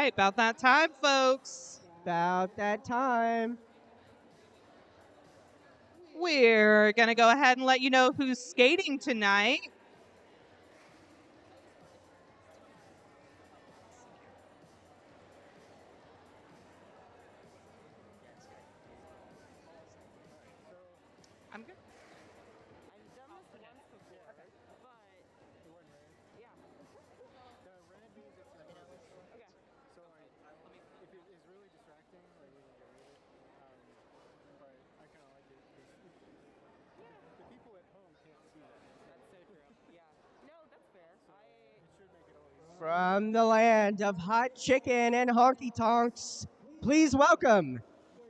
right, about that time, folks. About that time. We're going to go ahead and let you know who's skating tonight. I'm good. From the land of hot chicken and honky tonks, please welcome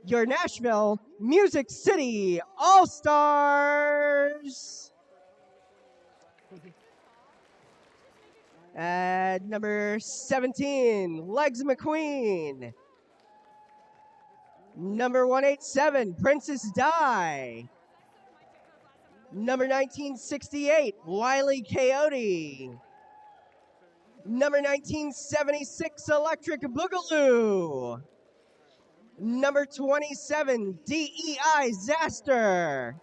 your Nashville Music City All Stars. At number 17, Legs McQueen. Number 187, Princess Di. Number 1968, Wiley Coyote. Number 1976, Electric Boogaloo. Number 27, DEI Zaster.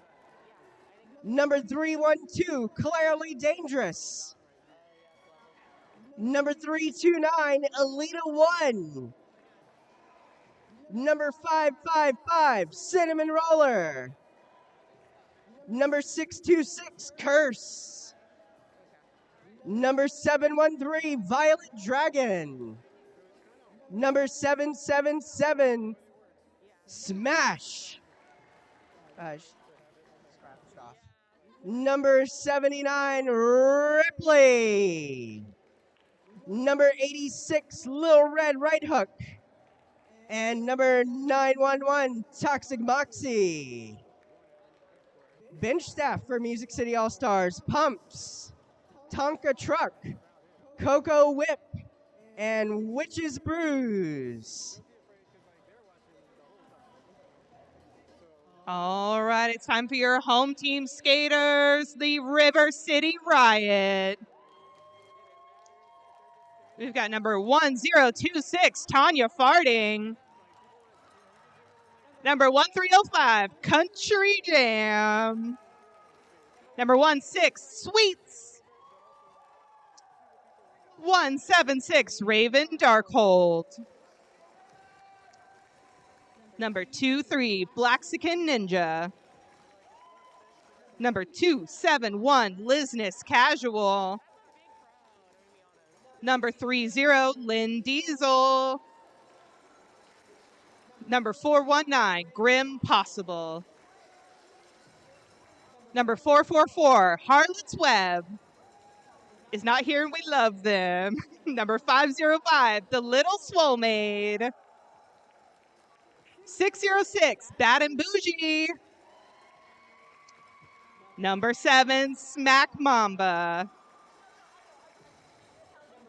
Number 312, Clearly Dangerous. Number 329, Alita 1. Number 555, Cinnamon Roller. Number 626, Curse. Number 713, Violet Dragon. Number 777, Smash. Scratched off. Number 79, Ripley. Number 86, Lil Red Right Hook. And number 911, Toxic Moxie. Bench staff for Music City All Stars: Pumps, Tonka Truck, Cocoa Whip, and Witch's Brews. All right, it's time for your home team skaters, the River City Riot. We've got number 1026, Tanya Farting. Number 1305, Country Jam. Number 16, Sweets. 176, Raven Darkhold. Number 23, Blaxican Ninja. Number 271, Lizness Casual. Number 30, Lynn Diesel. Number 419, Grim Possible. Number 444, Harlot's Web. Is not here and we love them. Number 505, The Little Swole Maid. 606, Bad and Bougie. Number 7, Smack Mamba.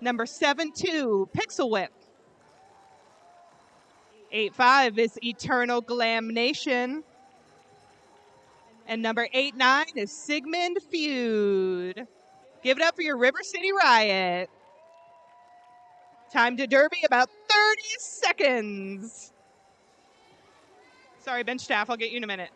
Number 72, Pixel Whip. 85 is Eternal Glam Nation. And number 89 is Sigmund Feud. Give it up for your River City Riot. Time to derby, about 30 seconds. Sorry, bench staff, I'll get you in a minute.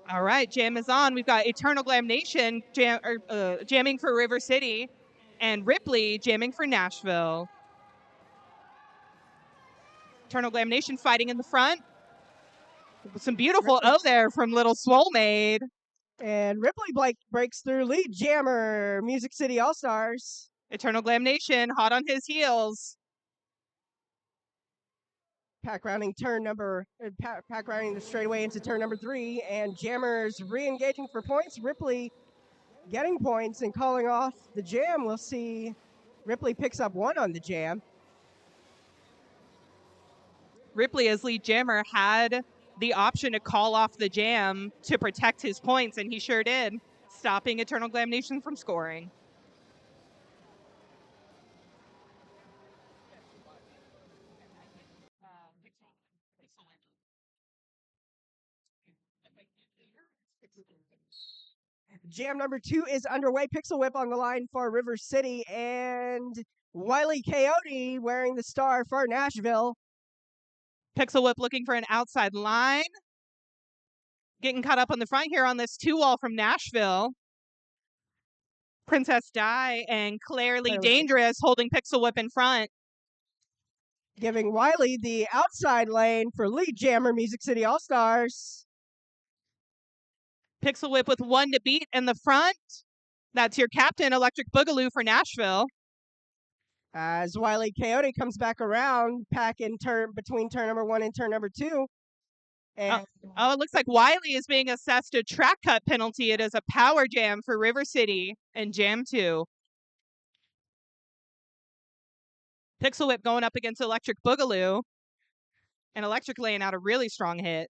All right, jam is on. We've got Eternal Glam Nation jamming for River City and Ripley jamming for Nashville. Eternal Glam Nation fighting in the front. Some beautiful O there from Little Swole Maid. And Ripley breaks through lead jammer, Music City All Stars. Eternal Glam Nation hot on his heels. Pack rounding the straightaway into turn number 3, and Jammers re-engaging for points. Ripley getting points and calling off the jam. We'll see Ripley picks up 1 on the jam. Ripley, as lead jammer, had the option to call off the jam to protect his points, and he sure did, stopping Eternal Glam Nation from scoring. Jam number 2 is underway. Pixel Whip on the line for River City, and Wily Coyote wearing the star for Nashville. Pixel Whip looking for an outside line. Getting caught up on the front here on this 2-wall from Nashville. Princess Di and Clearly Dangerous holding Pixel Whip in front. Giving Wiley the outside lane for lead jammer Music City All-Stars. Pixel Whip with 1 to beat in the front. That's your captain, Electric Boogaloo for Nashville. As Wily Coyote comes back around, pack in between turn number 1 and turn number 2. And it looks like Wiley is being assessed a track cut penalty. It is a power jam for River City in Jam 2. Pixel Whip going up against Electric Boogaloo. And Electric laying out a really strong hit.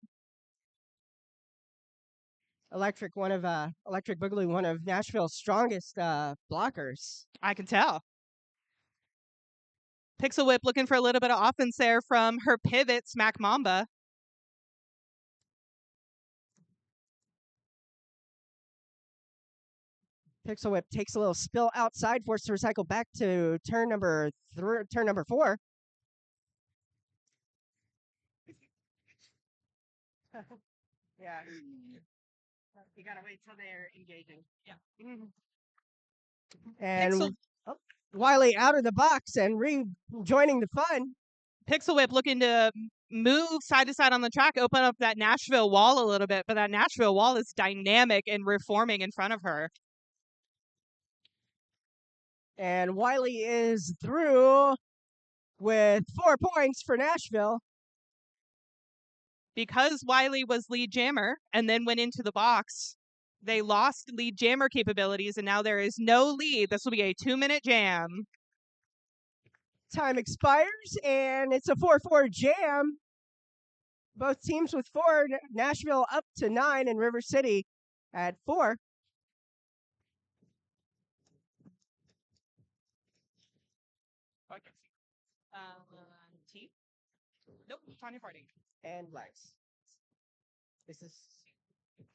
Electric Boogaloo, one of Nashville's strongest blockers. I can tell. Pixel Whip looking for a little bit of offense there from her pivot, Smack Mamba. Pixel Whip takes a little spill outside, forced to recycle back to turn number 4. Yeah. You gotta wait till they're engaging. Yeah. And Wiley out of the box and rejoining the fun. Pixel Whip looking to move side to side on the track, open up that Nashville wall a little bit, but that Nashville wall is dynamic and reforming in front of her. And Wiley is through with 4 points for Nashville. Because Wiley was lead jammer and then went into the box, they lost lead jammer capabilities, and now there is no lead. This will be a 2-minute jam. Time expires, and it's a 4-4 jam. Both teams with 4. Nashville up to 9, and River City at 4. T? Nope, Tanya Farting. And Lex.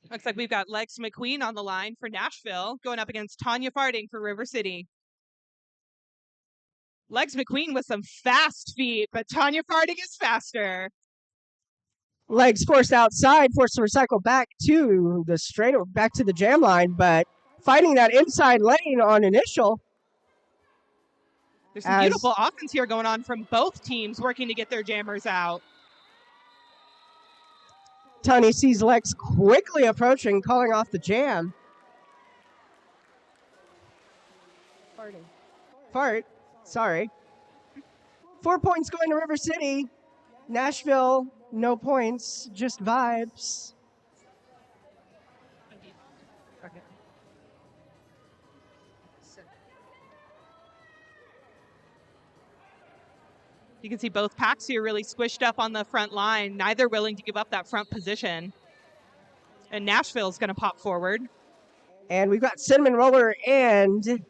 Looks like we've got Lex McQueen on the line for Nashville, going up against Tanya Farting for River City. Lex McQueen with some fast feet, but Tanya Farting is faster. Legs forced outside, forced to recycle back to the jam line, but finding that inside lane on initial. There's some beautiful offense here going on from both teams working to get their jammers out. Tony sees Lex quickly approaching, calling off the jam. Sorry. 4 points going to River City. Nashville, no points, just vibes. Okay. You can see both packs here really squished up on the front line, neither willing to give up that front position. And Nashville's going to pop forward. And we've got Cinnamon Roller and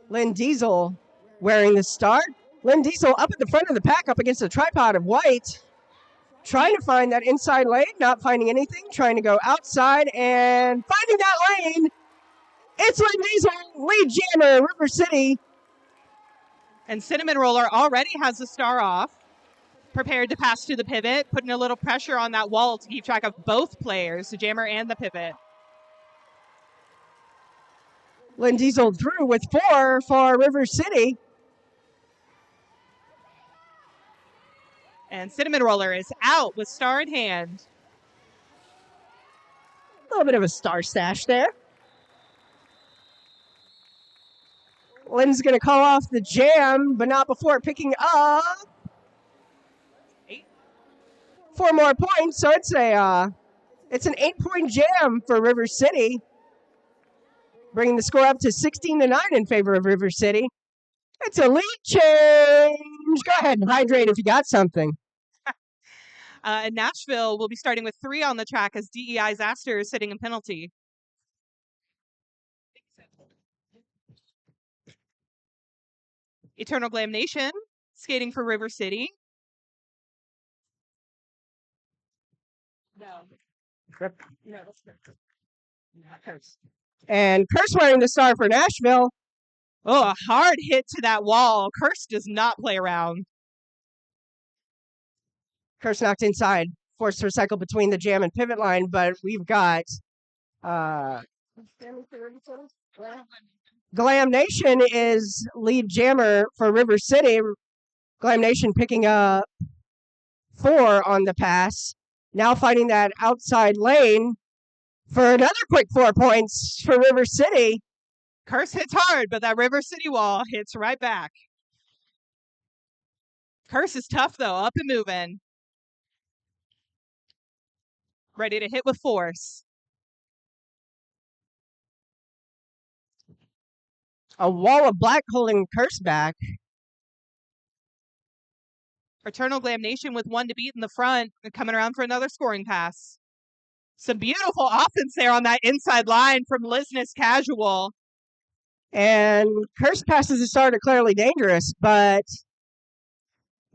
Lynn Diesel wearing the star. Lynn Diesel up at the front of the pack up against a tripod of white. Trying to find that inside lane, not finding anything. Trying to go outside and finding that lane. It's Lynn Diesel, lead jammer, River City. And Cinnamon Roller already has the star off, prepared to pass to the pivot, putting a little pressure on that wall to keep track of both players, the jammer and the pivot. Lynn Diesel through with 4 for River City. And Cinnamon Roller is out with star in hand. A little bit of a star stash there. Lynn's going to call off the jam, but not before picking up 4 more points. So it's an 8-point jam for River City. bringing the score up to 16-9 in favor of River City. It's a lead change. Go ahead and hydrate if you got something. And Nashville will be starting with 3 on the track as DEI's Aster is sitting in penalty. Eternal Glam Nation skating for River City. And Curse wearing the star for Nashville. Oh, a hard hit to that wall. Curse does not play around. Curse knocked inside, forced to recycle between the jam and pivot line, but we've got Glam Nation is lead jammer for River City. Glam Nation picking up 4 on the pass. Now fighting that outside lane for another quick 4 points for River City. Curse hits hard, but that River City wall hits right back. Curse is tough, though. Up and moving. Ready to hit with force. A wall of black holding Curse back. Eternal Glam Nation with 1 to beat in the front and coming around for another scoring pass. Some beautiful offense there on that inside line from Lizness Casual. And Curse passes the star to Clearly Dangerous, but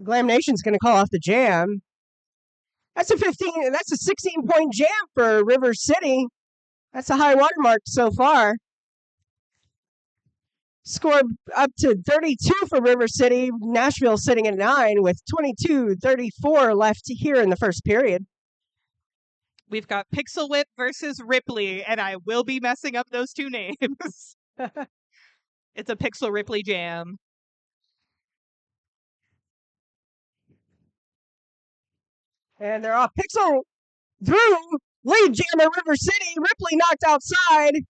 Glam Nation's going to call off the jam. That's a 16-point jam for River City. That's a high watermark so far. Score up to 32 for River City. Nashville sitting at 9 with 22-34 left here in the first period. We've got Pixel Whip versus Ripley, and I will be messing up those 2 names. It's a Pixel Ripley jam. And they're off. Pixel through. Lead jammer River City. Ripley knocked outside.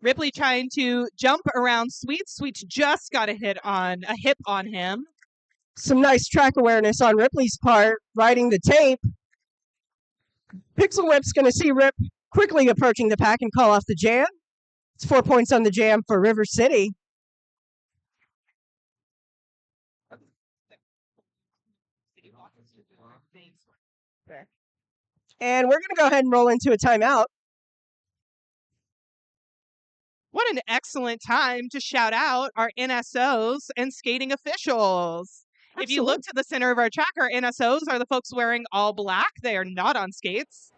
Ripley trying to jump around Sweets. Sweets just got a hip on him. Some nice track awareness on Ripley's part, riding the tape. Pixel Whip's going to see Rip quickly approaching the pack and call off the jam. It's 4 points on the jam for River City. And we're going to go ahead and roll into a timeout. What an excellent time to shout out our NSOs and skating officials. Absolutely. If you look to the center of our track, our NSOs are the folks wearing all black. They are not on skates.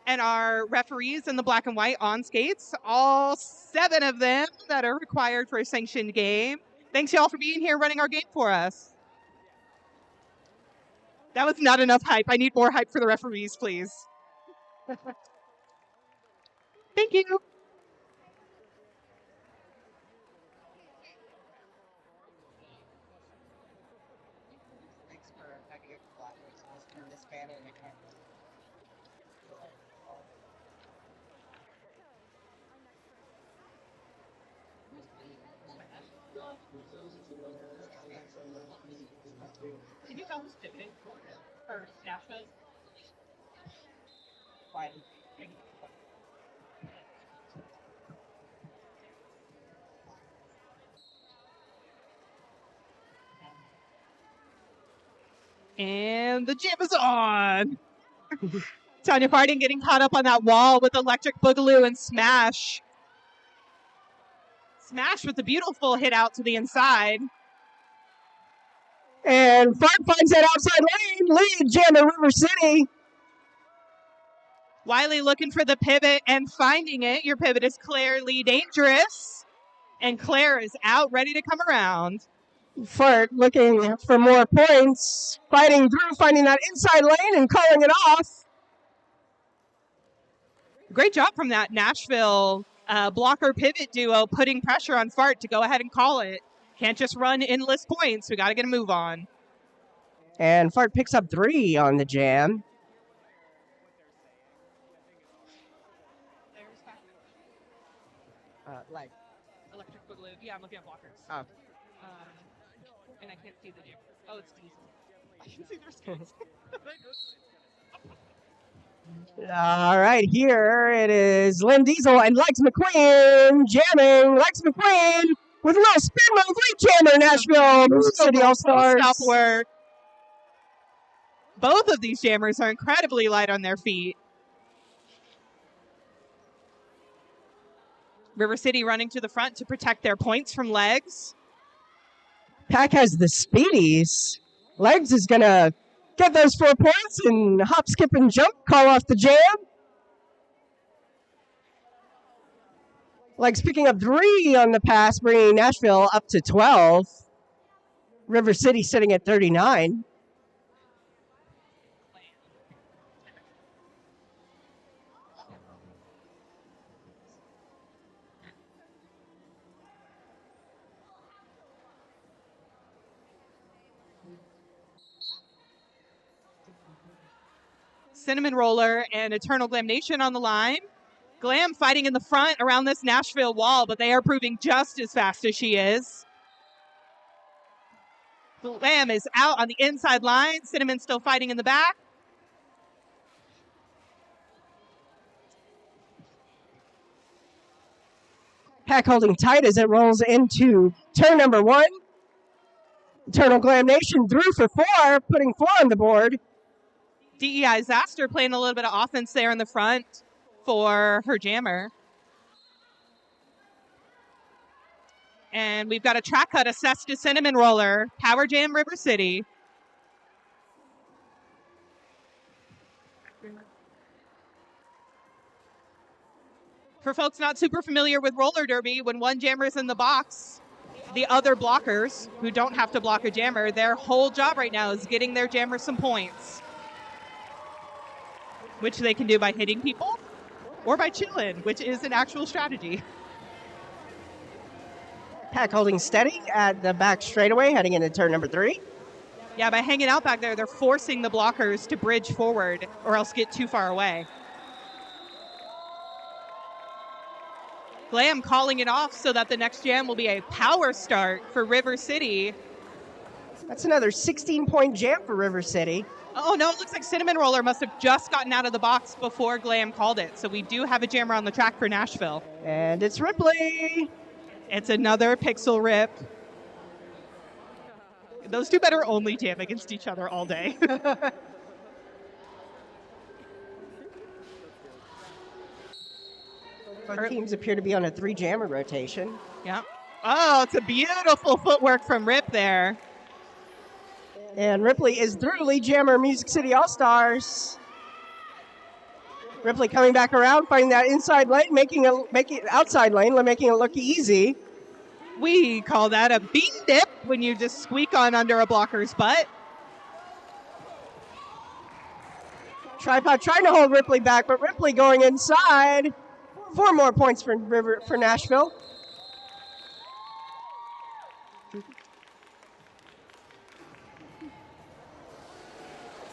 And our referees in the black and white on skates, all 7 of them that are required for a sanctioned game. Thanks, y'all, for being here running our game for us. That was not enough hype. I need more hype for the referees, please. Thank you. Can you tell who's pivoting for Nashville? And the jam is on. Tanya Harding getting caught up on that wall with Electric Boogaloo and Smash. Smash with the beautiful hit out to the inside. And Fart finds that outside lane. Lead jammer River City. Wiley looking for the pivot and finding it. Your pivot is Clearly Dangerous. And Claire is out, ready to come around. Fart looking for more points. Fighting through, finding that inside lane and calling it off. Great job from that Nashville blocker pivot duo, putting pressure on Fart to go ahead and call it. Can't just run endless points. We got to get a move on. And Fart picks up 3 on the jam. Electric Boogaloo. Yeah, I'm looking at blockers. Oh. And I can't see the jam. Oh, it's Diesel. I can see their skates. All right, here it is Lynn Diesel and Lex McQueen jamming. Lex McQueen with a little spin move, lead jammer, Nashville, Music City All-Stars. Stop work. Both of these jammers are incredibly light on their feet. River City running to the front to protect their points from Legs. Pack has the speedies. Legs is going to get those 4 points and hop, skip, and jump, call off the jam. Legs picking up 3 on the pass, bringing Nashville up to 12. River City sitting at 39. Cinnamon Roller and Eternal Glam Nation on the line. Glam fighting in the front around this Nashville wall, but they are proving just as fast as she is. Glam is out on the inside line. Cinnamon still fighting in the back. Pack holding tight as it rolls into turn number 1. Eternal Glam Nation through for 4, putting 4 on the board. DEI Zaster playing a little bit of offense there in the front for her jammer. And we've got a track cut assessed to Cinnamon Roller. Power Jam River City. For folks not super familiar with roller derby, when one jammer is in the box, the other blockers who don't have to block a jammer, their whole job right now is getting their jammer some points, which they can do by hitting people or by chilling, which is an actual strategy. Pack holding steady at the back straightaway, heading into turn number 3. Yeah, by hanging out back there, they're forcing the blockers to bridge forward or else get too far away. Glam calling it off so that the next jam will be a power start for River City. That's another 16-point jam for River City. Oh, no, it looks like Cinnamon Roller must have just gotten out of the box before Glam called it. So we do have a jammer on the track for Nashville. And it's Ripley. It's another pixel rip. Those two better only jam against each other all day. Both teams appear to be on a 3-jammer rotation. Yeah. Oh, it's a beautiful footwork from Rip there. And Ripley is through lead jammer Music City All-Stars. Ripley coming back around, finding that inside lane, making it outside lane, making it look easy. We call that a bean dip when you just squeak on under a blocker's butt. Tripod trying to hold Ripley back, but Ripley going inside. 4 more points for Nashville.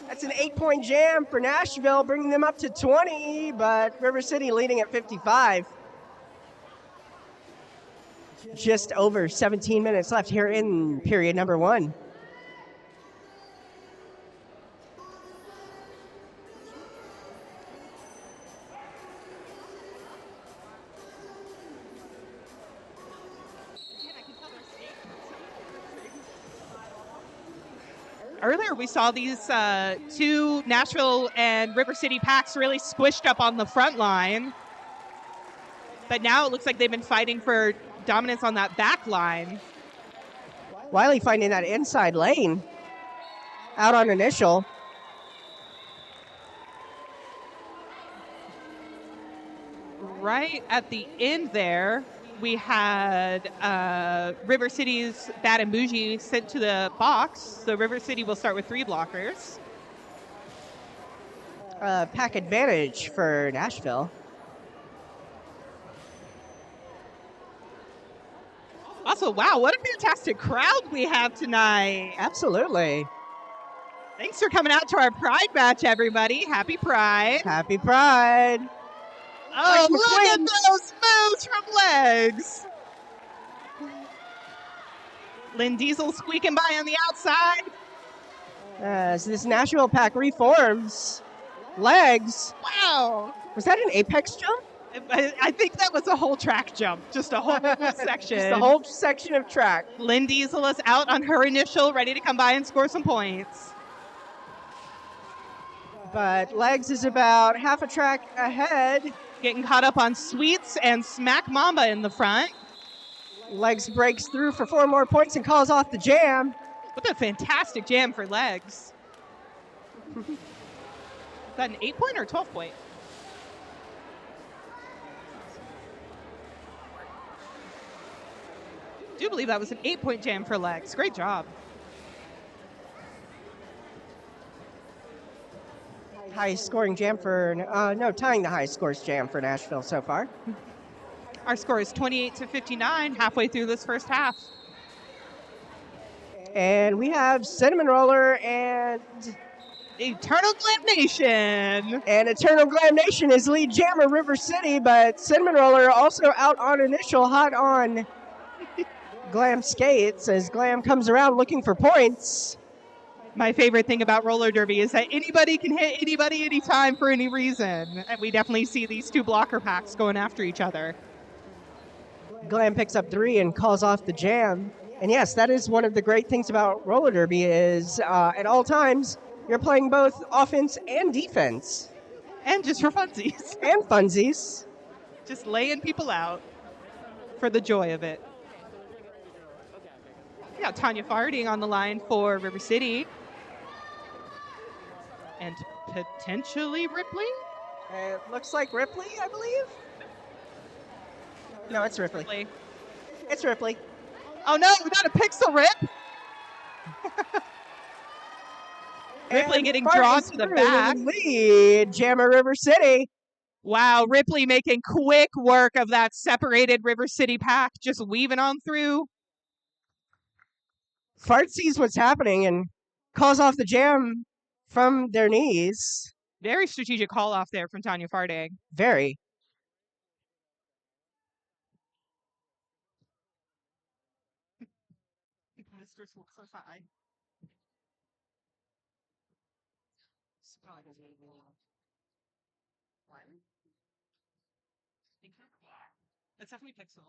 That's an 8-point jam for Nashville, bringing them up to 20, but River City leading at 55. Just over 17 minutes left here in period number 1. Earlier, we saw these two Nashville and River City packs really squished up on the front line. But now it looks like they've been fighting for dominance on that back line. Wiley finding that inside lane. Out on initial. Right at the end there, we had River City's Bad and Bougie sent to the box. So River City will start with 3 blockers. Pack advantage for Nashville. Also, wow, what a fantastic crowd we have tonight. Absolutely. Thanks for coming out to our Pride match, everybody. Happy Pride. Happy Pride. Oh, look at those moves from Legs. Lynn Diesel squeaking by on the outside. As this Nashville pack reforms, Legs. Wow. Was that an apex jump? I think that was a whole track jump, just a whole section. Just a whole section of track. Lynn Diesel is out on her initial, ready to come by and score some points. But Legs is about half a track ahead. Getting caught up on Sweets and Smack Mamba in the front. Legs breaks through for 4 more points and calls off the jam. What a fantastic jam for Legs. Is that an 8-point or 12-point? I do believe that was an 8-point jam for Legs. Great job. Highest scoring jam for, tying the highest scores jam for Nashville so far. Our score is 28-59, halfway through this first half. And we have Cinnamon Roller and Eternal Glam Nation. And Eternal Glam Nation is lead jammer River City, but Cinnamon Roller also out on initial, hot on Glam skates as Glam comes around looking for points. My favorite thing about roller derby is that anybody can hit anybody anytime for any reason. And we definitely see these two blocker packs going after each other. Glam picks up 3 and calls off the jam. And yes, that is one of the great things about roller derby is at all times, you're playing both offense and defense. And just for funsies. And funsies. Just laying people out for the joy of it. Yeah, Tanya Farding on the line for River City. And potentially Ripley? It looks like Ripley, I believe. No, it's Ripley. It's Ripley. Oh no, we got a pixel rip. Ripley getting drawn to the back. Lead, Jammer River City. Wow, Ripley making quick work of that separated River City pack, just weaving on through. Fart sees what's happening and calls off the jam from their knees. Very strategic call off there from Tanya Farding. Very. It's definitely Pixel.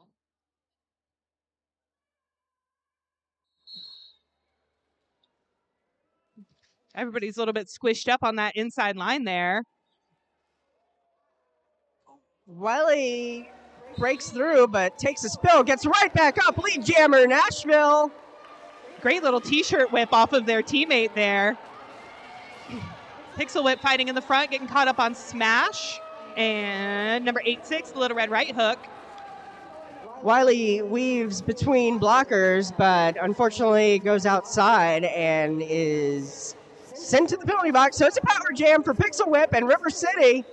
Everybody's a little bit squished up on that inside line there. Wiley breaks through, but takes a spill, gets right back up. Lead jammer, Nashville. Great little t-shirt whip off of their teammate there. Pixel Whip fighting in the front, getting caught up on Smash. And number 8-6, the Little Red Right Hook. Wiley weaves between blockers, but unfortunately goes outside and is sent to the penalty box. So it's a power jam for Pixel Whip and River City.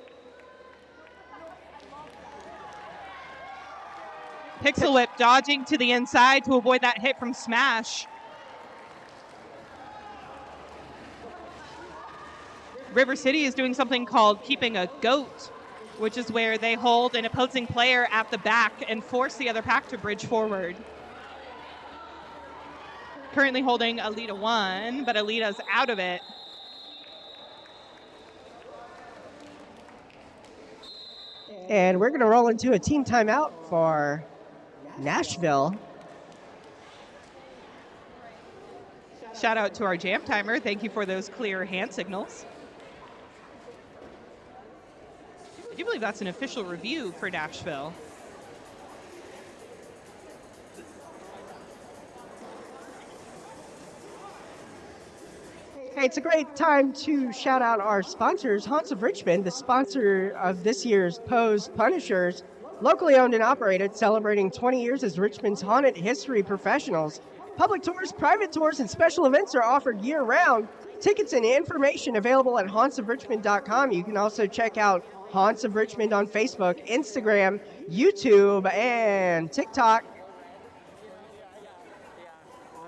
Pixel Whip dodging to the inside to avoid that hit from Smash. River City is doing something called keeping a goat, which is where they hold an opposing player at the back and force the other pack to bridge forward. Currently holding Alita 1, but Alita's out of it. And we're going to roll into a team timeout for Nashville. Shout out to our jam timer. Thank you for those clear hand signals. I do believe that's an official review for Nashville. Hey, it's a great time to shout out our sponsors, Haunts of Richmond, the sponsor of this year's Pose Punishers, locally owned and operated, celebrating 20 years as Richmond's haunted history professionals. Public tours, private tours, and special events are offered year-round. Tickets and information available at hauntsofrichmond.com. You can also check out Haunts of Richmond on Facebook, Instagram, YouTube, and TikTok.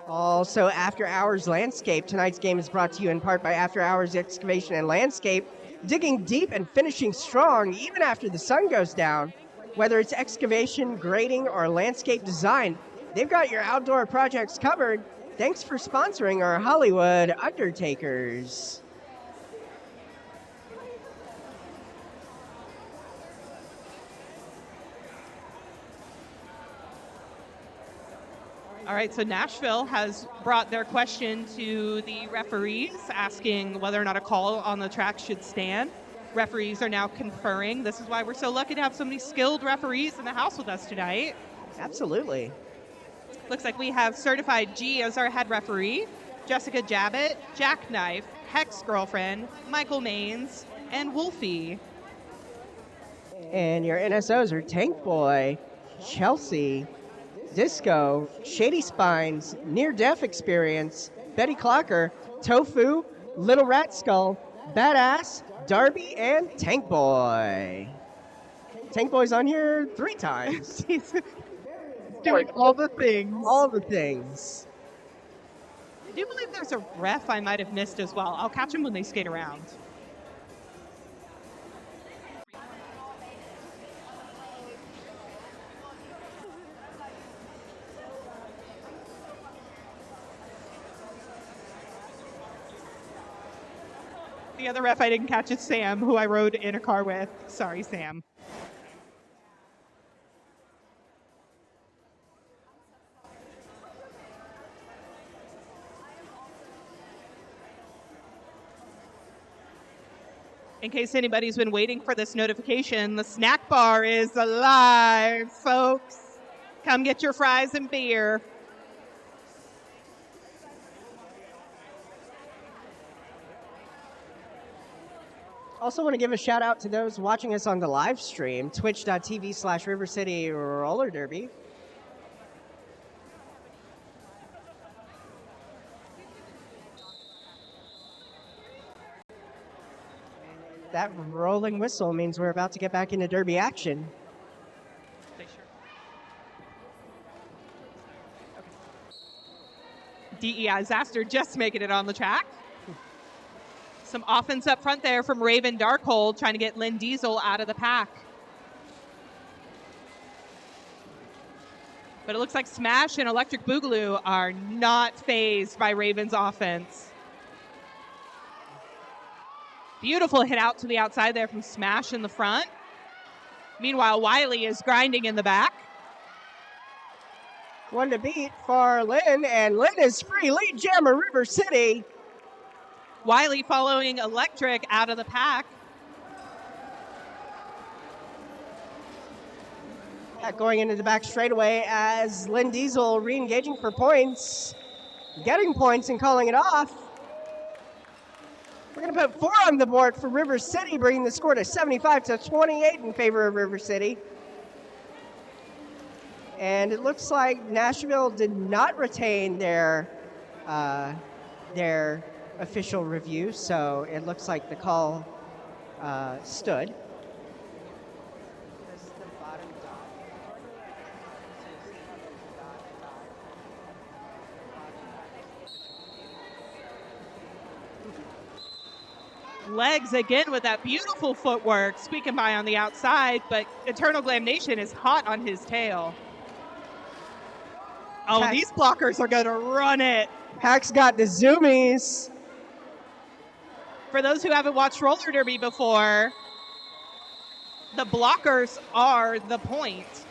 Also, After Hours Landscape. Tonight's game is brought to you in part by After Hours Excavation and Landscape, digging deep and finishing strong even after the sun goes down. Whether it's excavation, grading, or landscape design, they've got your outdoor projects covered. Thanks for sponsoring our Hollywood Undertakers. All right, so Nashville has brought their question to the referees, asking whether or not a call on the track should stand. Referees are now conferring. This is why we're so lucky to have so many skilled referees in the house with us tonight. Absolutely. Looks like we have Certified G as our head referee, Jessica Jabbett, Jackknife, Hex Girlfriend, Michael Maines, and Wolfie. And your NSOs are Tank Boy, Chelsea, Disco, Shady Spines, Near Death Experience, Betty Clocker, Tofu, Little Rat Skull, Badass, Darby, and Tank Boy. Tank Boy's on here 3 times. He's doing all the things. All the things. I do believe there's a ref I might have missed as well. I'll catch them when they skate around. The other ref I didn't catch is Sam, who I rode in a car with. Sorry, Sam. In case anybody's been waiting for this notification, the snack bar is alive, folks. Come get your fries and beer. Also want to give a shout out to those watching us on the live stream, twitch.tv/River City Roller Derby. That rolling whistle means we're about to get back into derby action. DEI Zaster just making it on the track. Some offense up front there from Raven Darkhold, trying to get Lynn Diesel out of the pack. But it looks like Smash and Electric Boogaloo are not fazed by Raven's offense. Beautiful hit out to the outside there from Smash in the front. Meanwhile, Wiley is grinding in the back. One to beat for Lynn, and Lynn is free. Lead jammer, River City. Wiley following Electric out of the pack. Going into the back straightaway as Lynn Diesel re-engaging for points. Getting points and calling it off. We're going to put 4 on the board for River City, bringing the score to 75-28 in favor of River City. And it looks like Nashville did not retain their official review, so it looks like the call stood. Legs again with that beautiful footwork, squeaking by on the outside, but Eternal Glam Nation is hot on his tail. Oh, Pack. These blockers are going to run it. Pack's got the zoomies. For those who haven't watched roller derby before, the blockers are the point.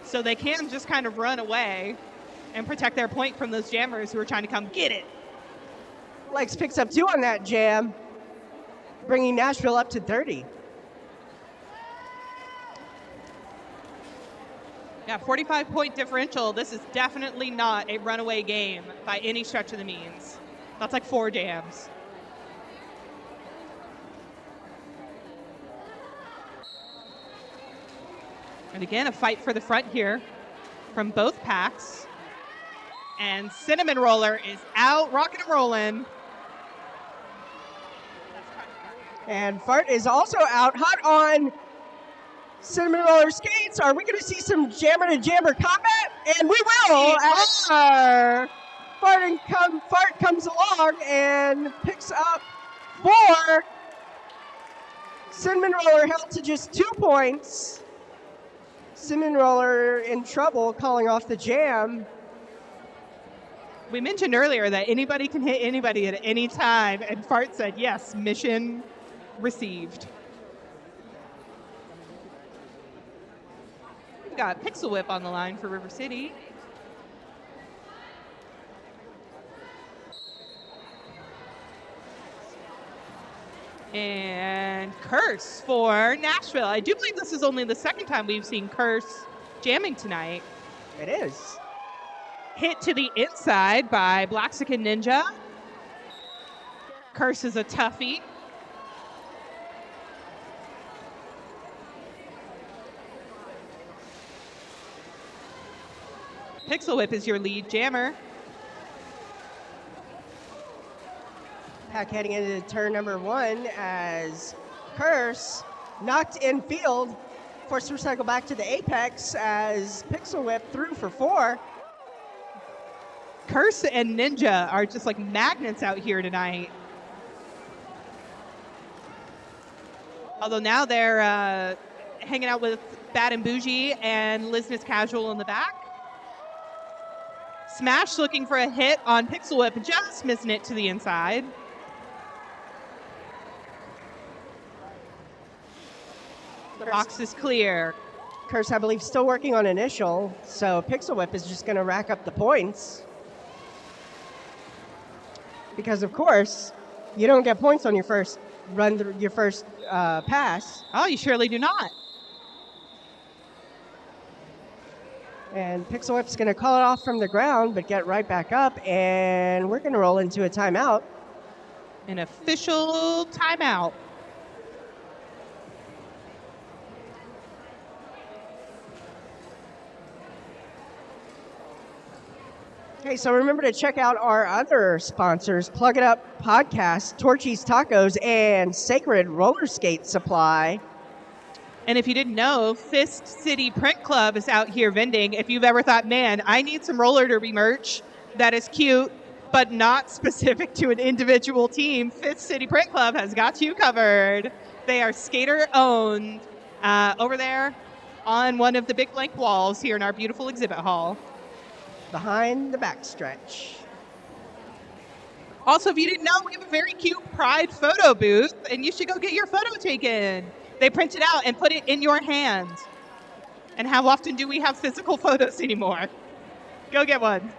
So they can just kind of run away and protect their point from those jammers who are trying to come get it. Legs picks up 2 on that jam, bringing Nashville up to 30. Yeah, 45-point differential. This is definitely not a runaway game by any stretch of the means. That's like 4 jams. And again, a fight for the front here from both packs. And Cinnamon Roller is out, rocking and rolling. And Fart is also out, hot on Cinnamon Roller skates. Are we going to see some jammer to jammer combat? And we will. As Fart comes along and picks up 4. Cinnamon Roller held to just 2 points. Cinnamon Roller in trouble, calling off the jam. We mentioned earlier that anybody can hit anybody at any time, and Fart said, yes, mission received. We've got Pixel Whip on the line for River City. And Curse for Nashville. I do believe this is only the second time we've seen Curse jamming tonight. It is. Hit to the inside by Blaxican Ninja. Curse is a toughie. Pixel Whip is your lead jammer. Pack heading into turn number 1 as Curse knocked in field, forced to recycle back to the apex as Pixel Whip threw for 4. Curse and Ninja are just like magnets out here tonight. Although now they're hanging out with Bad and Bougie and Lizness Casual in the back. Smash looking for a hit on Pixel Whip, just missing it to the inside. The box is clear. Curse, I believe, still working on initial, so Pixel Whip is just going to rack up the points. Because, of course, you don't get points on your first run, your first pass. Oh, you surely do not. And Pixel Whip's going to call it off from the ground, but get right back up, and we're going to roll into a timeout. An official timeout. Okay, so remember to check out our other sponsors, Plug It Up Podcast, Torchy's Tacos, and Sacred Roller Skate Supply. And if you didn't know, Fist City Print Club is out here vending. If you've ever thought, man, I need some roller derby merch that is cute, but not specific to an individual team, Fist City Print Club has got you covered. They are skater-owned over there on one of the big blank walls here in our beautiful exhibit hall. Behind the backstretch. Also, if you didn't know, we have a very cute Pride photo booth, and you should go get your photo taken. They print it out and put it in your hand. And how often do we have physical photos anymore? Go get one.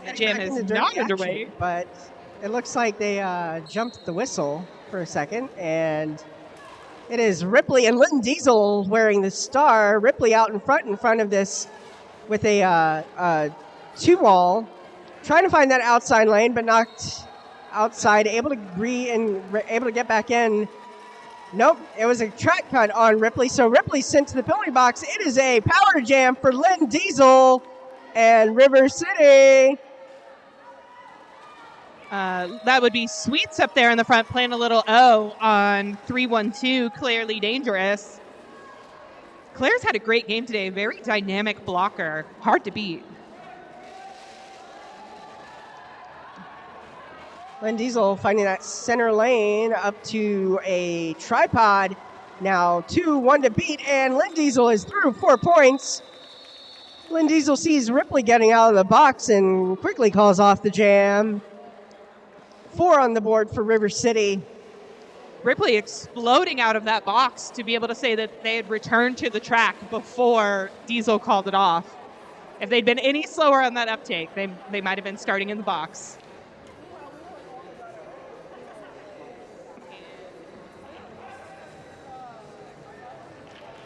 The jam is not underway. But it looks like they jumped the whistle for a second, and it is Ripley and Linton Diesel wearing the star. Ripley out in front of this with a two-wall, trying to find that outside lane, but knocked outside, able to get back in. Nope, it was a track cut on Ripley, so Ripley sent to the penalty box. It is a power jam for Linton Diesel and River City. That would be Sweets up there in the front playing a little O on 312, Clearly Dangerous. Claire's had a great game today. Very dynamic blocker. Hard to beat. Lynn Diesel finding that center lane up to a tripod. Now 2-1 to beat, and Lynn Diesel is through 4 points. Lynn Diesel sees Ripley getting out of the box and quickly calls off the jam. 4 on the board for River City. Ripley exploding out of that box to be able to say that they had returned to the track before Diesel called it off. If they'd been any slower on that uptake, they might have been starting in the box.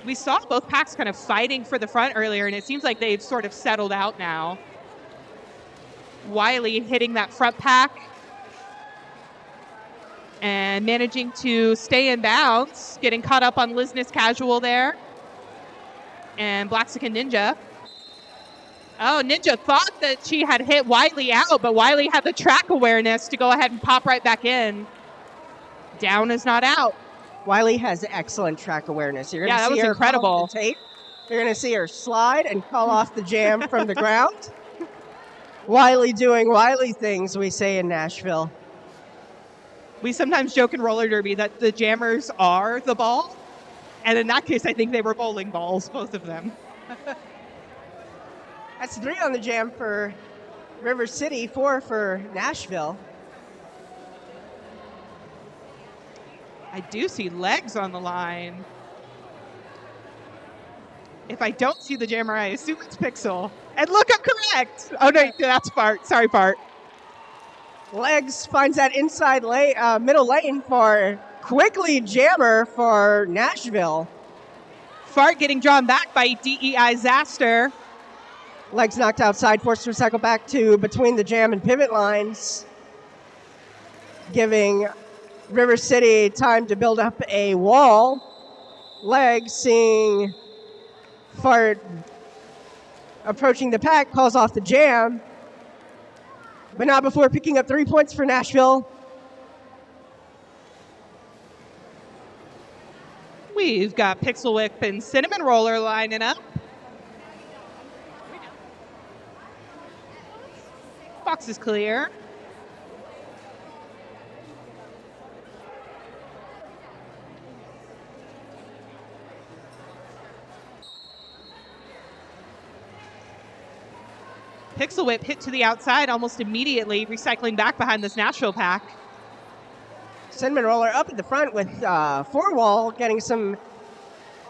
We saw both packs kind of fighting for the front earlier, and it seems like they've sort of settled out now. Wiley hitting that front pack and managing to stay in bounds, getting caught up on Lizness Casual there. And Blaxican Ninja. Oh, Ninja thought that she had hit Wiley out, but Wiley had the track awareness to go ahead and pop right back in. Down is not out. Wiley has excellent track awareness. You're gonna that see was her incredible. Tape. You're going to see her slide and call off the jam from the ground. Wiley doing Wiley things, we say in Nashville. We sometimes joke in roller derby that the jammers are the ball. And in that case, I think they were bowling balls, both of them. That's 3 on the jam for River City, 4 for Nashville. I do see legs on the line. If I don't see the jammer, I assume it's Pixel. And look, I'm correct. Oh, no, that's Fart. Sorry, Fart. Legs finds that inside middle lane for quickly jammer for Nashville. Fart getting drawn back by DEI Zaster. Legs knocked outside, forced to cycle back to between the jam and pivot lines, giving River City time to build up a wall. Legs seeing Fart approaching the pack, calls off the jam, but not before picking up 3 points for Nashville. We've got Pixel Whip and Cinnamon Roller lining up. Box is clear. Pixel Whip hit to the outside almost immediately, recycling back behind this Nashville pack. Cinnamon Roller up at the front with 4-wall, getting some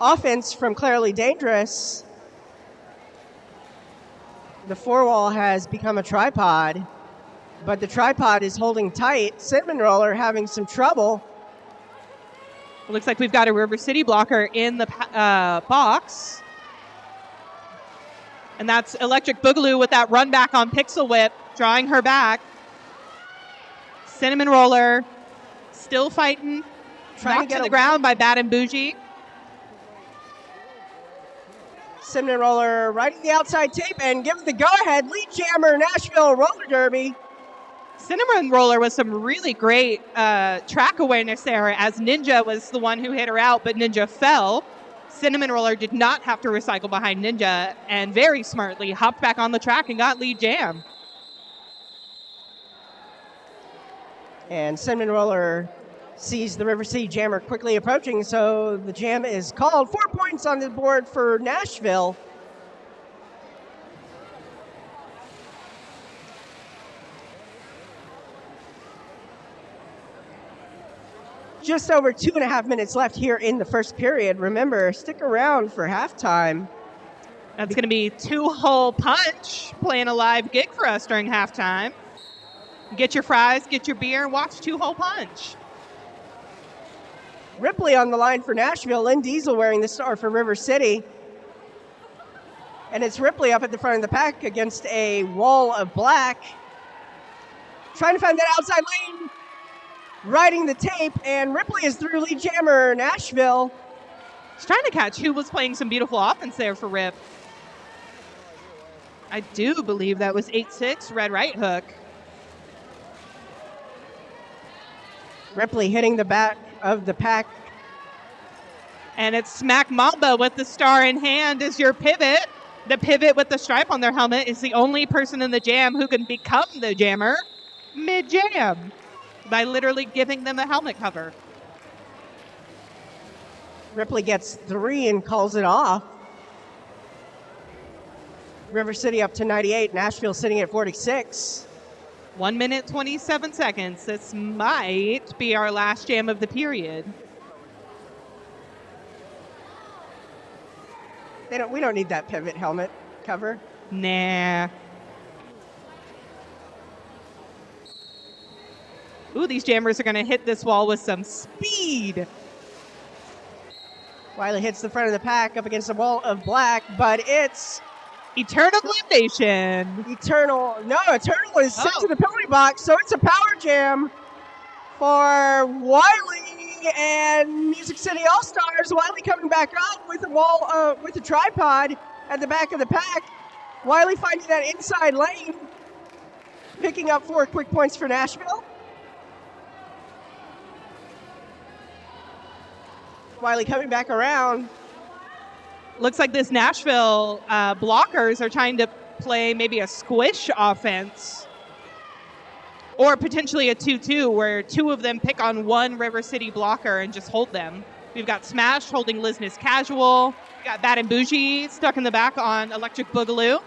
offense from Clearly Dangerous. The 4-wall has become a tripod, but the tripod is holding tight. Cinnamon Roller having some trouble. It looks like we've got a River City blocker in the box. And that's Electric Boogaloo with that run back on Pixel Whip, drawing her back. Cinnamon Roller still fighting. Trying Knocked to the ground by Bad and Bougie. Cinnamon Roller riding the outside tape and giving the go-ahead. Lead jammer, Nashville Roller Derby. Cinnamon Roller with some really great track awareness there, as Ninja was the one who hit her out, but Ninja fell. Cinnamon Roller did not have to recycle behind Ninja and very smartly hopped back on the track and got lead jam. And Cinnamon Roller sees the River City jammer quickly approaching, so the jam is called. 4 points on the board for Nashville. Just over 2.5 minutes left here in the first period. Remember, stick around for halftime. That's going to be Two Hole Punch playing a live gig for us during halftime. Get your fries, get your beer, and watch Two Hole Punch. Ripley on the line for Nashville. Lynn Diesel wearing the star for River City. And it's Ripley up at the front of the pack against a wall of black. Trying to find that outside lane. Riding the tape, and Ripley is through lead jammer Nashville. He's trying to catch who was playing some beautiful offense there for Rip. I do believe that was 8-6 red right hook. Ripley hitting the back of the pack. And it's Smack Mamba with the star in hand as your pivot. The pivot with the stripe on their helmet is the only person in the jam who can become the jammer mid-jam by literally giving them a helmet cover. Ripley gets 3 and calls it off. River City up to 98, Nashville sitting at 46. 1 minute, 27 seconds. This might be our last jam of the period. We don't need that pivot helmet cover. Nah. Ooh, these jammers are going to hit this wall with some speed. Wiley hits the front of the pack up against the wall of black, but it's Eternal Damnation. Eternal is sent to the penalty box, so it's a power jam for Wiley and Music City All-Stars. Wiley coming back up with with a tripod at the back of the pack. Wiley finding that inside lane, picking up 4 quick points for Nashville. Wiley coming back around. Looks like this Nashville blockers are trying to play maybe a squish offense or potentially a 2-2 where 2 of them pick on one River City blocker and just hold them. We've got Smash holding Lizness Casual. We've got Bad and Bougie stuck in the back on Electric Boogaloo.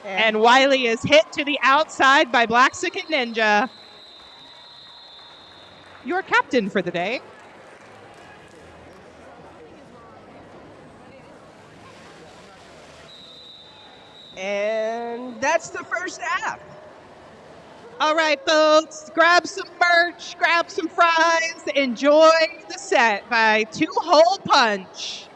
And Wiley is hit to the outside by Black Sicket Ninja. Your captain for the day. And that's the first half. All right, folks, grab some merch, grab some fries, enjoy the set by Two Hole Punch.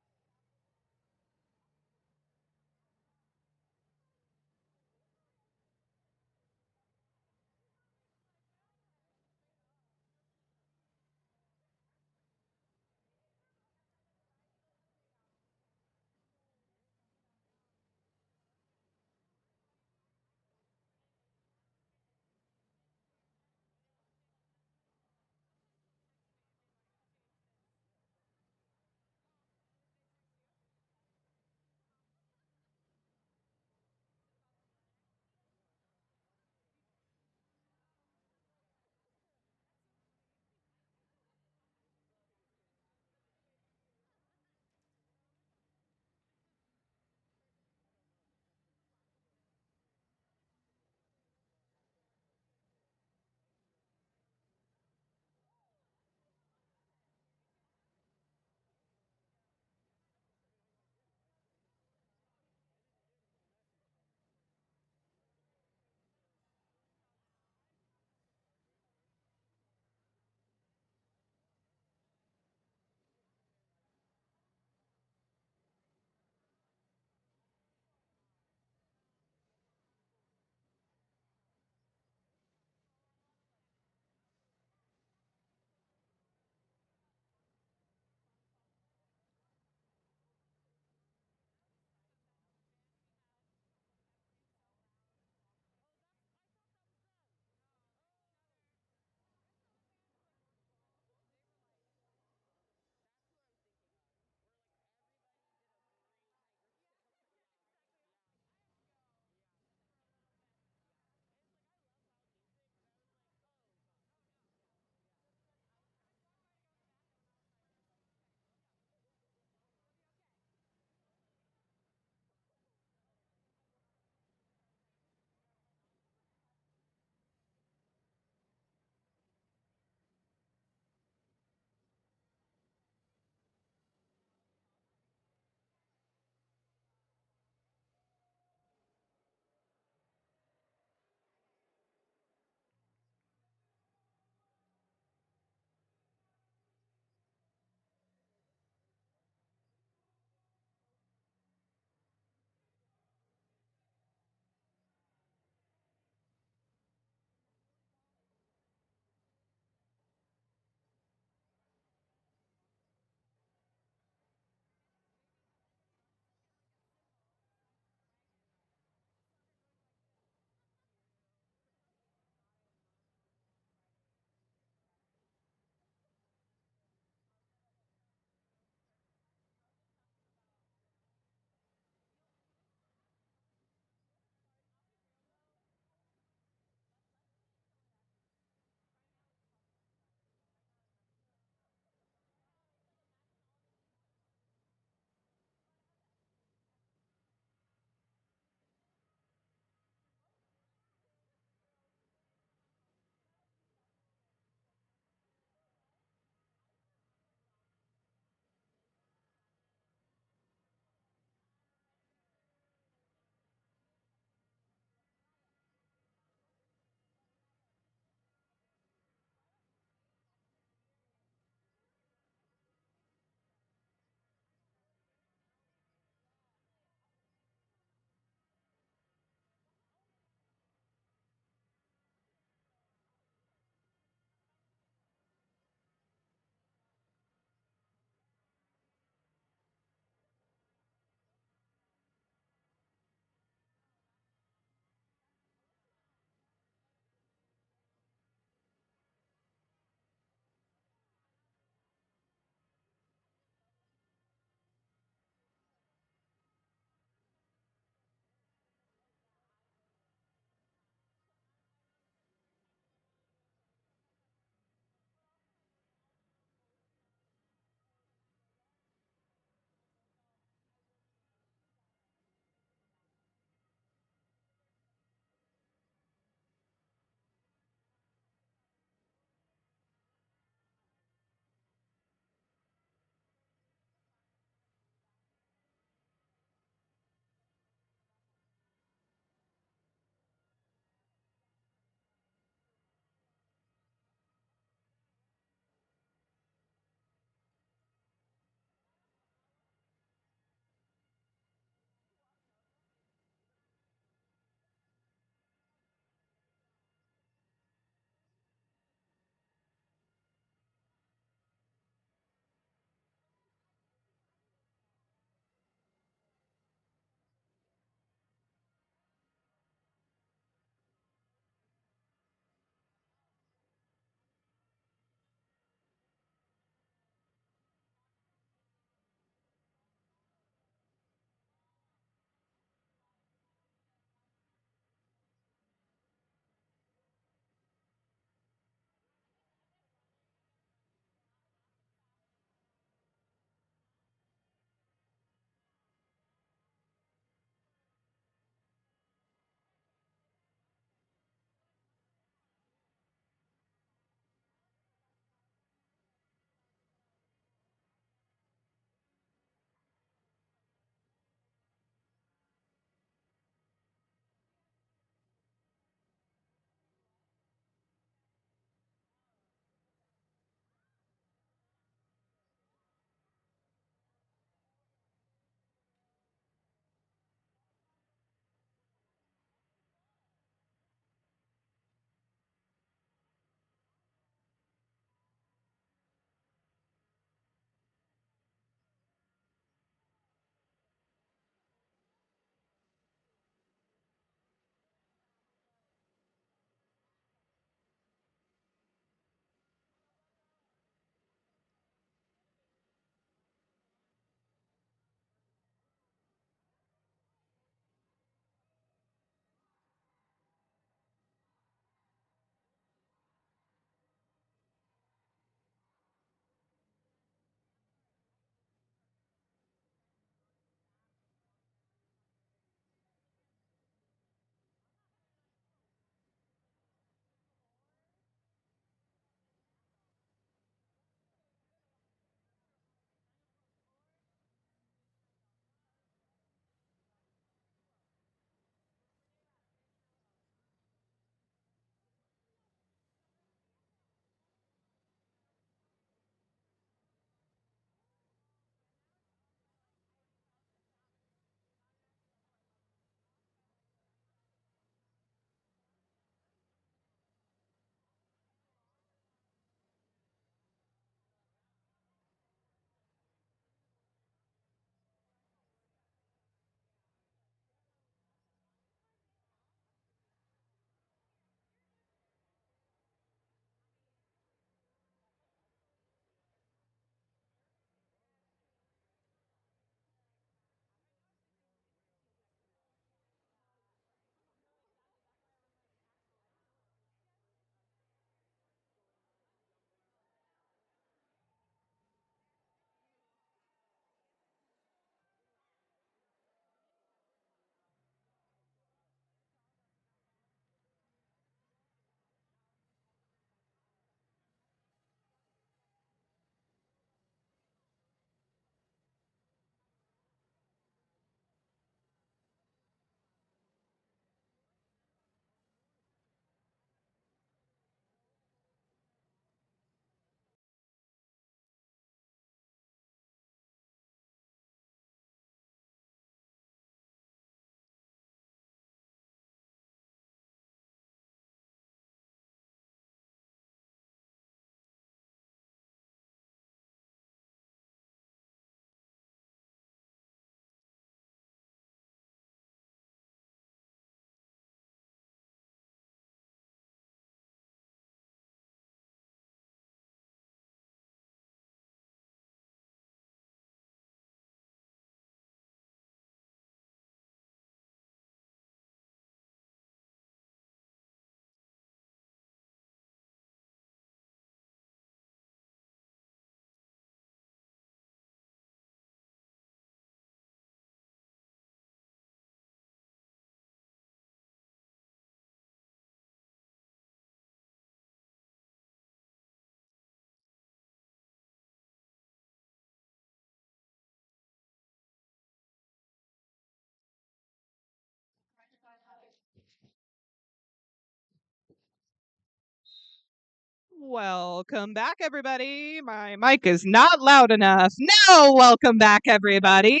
Welcome back, everybody. My mic is not loud enough. Now, welcome back, everybody.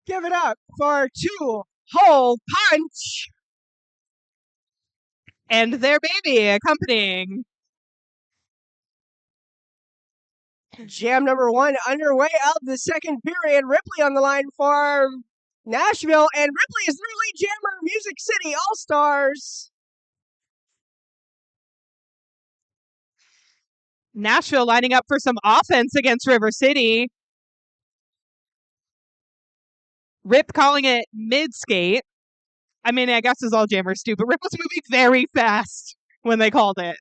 Give it up for Two Hole Punch. And their baby accompanying. Jam number 1 underway of the second period. Ripley on the line for Nashville, and Ripley is the lead jammer, Music City All-Stars. Nashville lining up for some offense against River City. Rip calling it mid-skate. I mean, I guess as all jammers do, but Rip was moving very fast when they called it.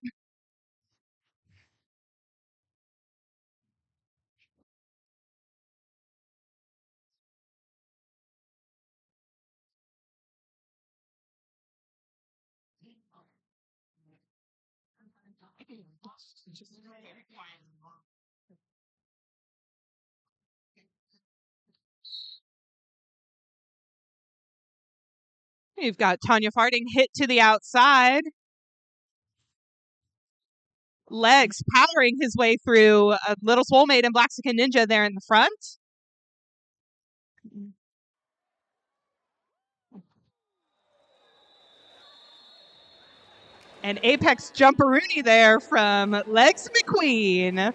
You've got Tanya Farding hit to the outside. Legs powering his way through a Little Soulmate and Blaxican Ninja there in the front. An Apex Jumperoonie there from Legs McQueen.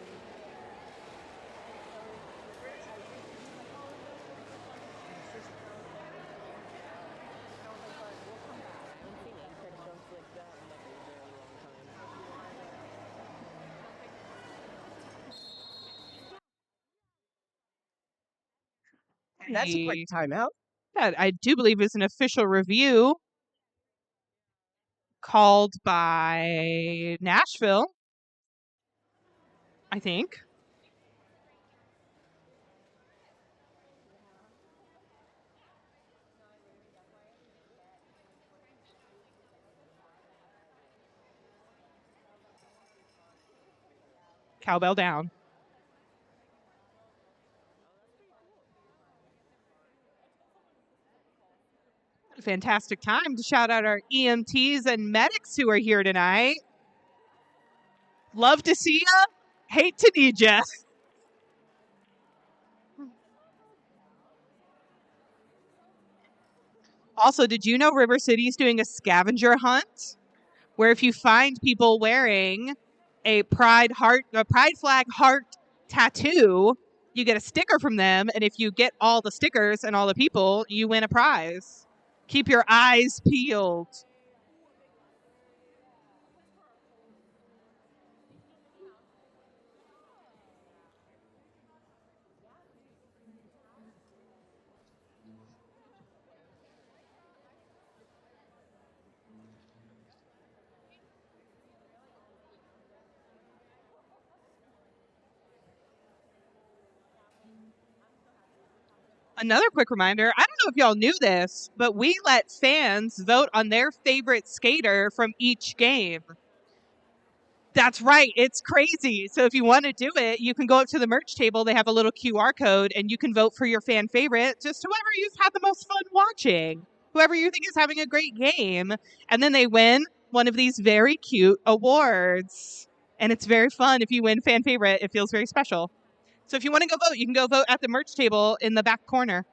That's a quick timeout. That I do believe is an official review called by Nashville, I think. Cowbell down. Fantastic time to shout out our EMTs and medics who are here tonight. Love to see ya. Hate to need ya. Also, did you know River City's doing a scavenger hunt where if you find people wearing a pride flag heart tattoo, you get a sticker from them, and if you get all the stickers and all the people, you win a prize. Keep your eyes peeled. Another quick reminder, I don't know if y'all knew this, but we let fans vote on their favorite skater from each game. That's right. It's crazy. So if you want to do it, you can go up to the merch table. They have a little QR code, and you can vote for your fan favorite, just whoever you've had the most fun watching, whoever you think is having a great game. And then they win one of these very cute awards. And it's very fun. If you win fan favorite, it feels very special. So if you want to go vote, you can go vote at the merch table in the back corner.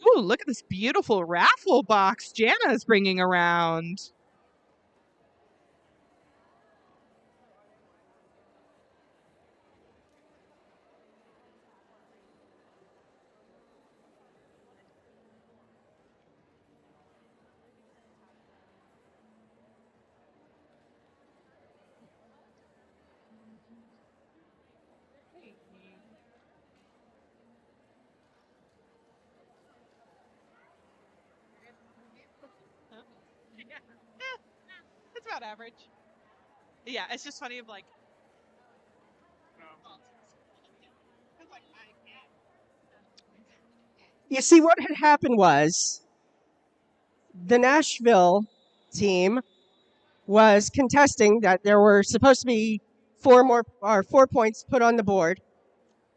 Ooh, look at this beautiful raffle box Jana is bringing around. It's about average. Yeah, it's just funny of like. You see, what had happened was the Nashville team was contesting that there were supposed to be 4 points put on the board.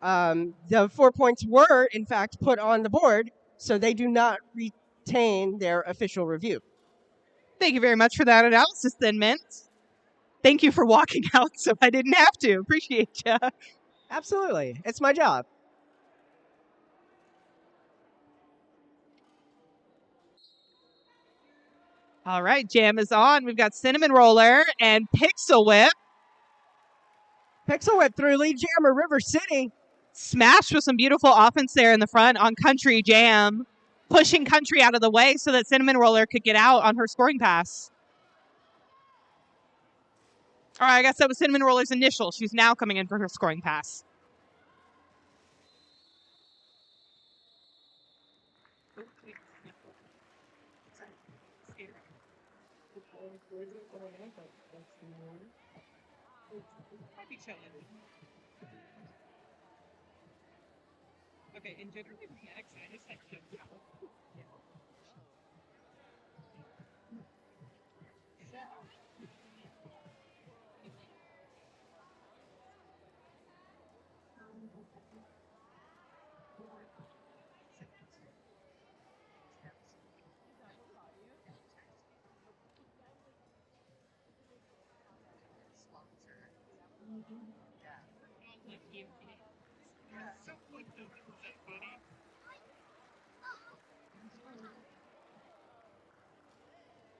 The 4 points were, in fact, put on the board, so they do not retain their official review. Thank you very much for that analysis, Thin Mint. Thank you for walking out so I didn't have to. Appreciate you. Absolutely. It's my job. All right, jam is on. We've got Cinnamon Roller and Pixel Whip. Pixel Whip through lead jammer River City. Smash with some beautiful offense there in the front on Country Jam, pushing Country out of the way so that Cinnamon Roller could get out on her scoring pass. All right, I guess that was Cinnamon Roller's initial. She's now coming in for her scoring pass. Okay, in general, I just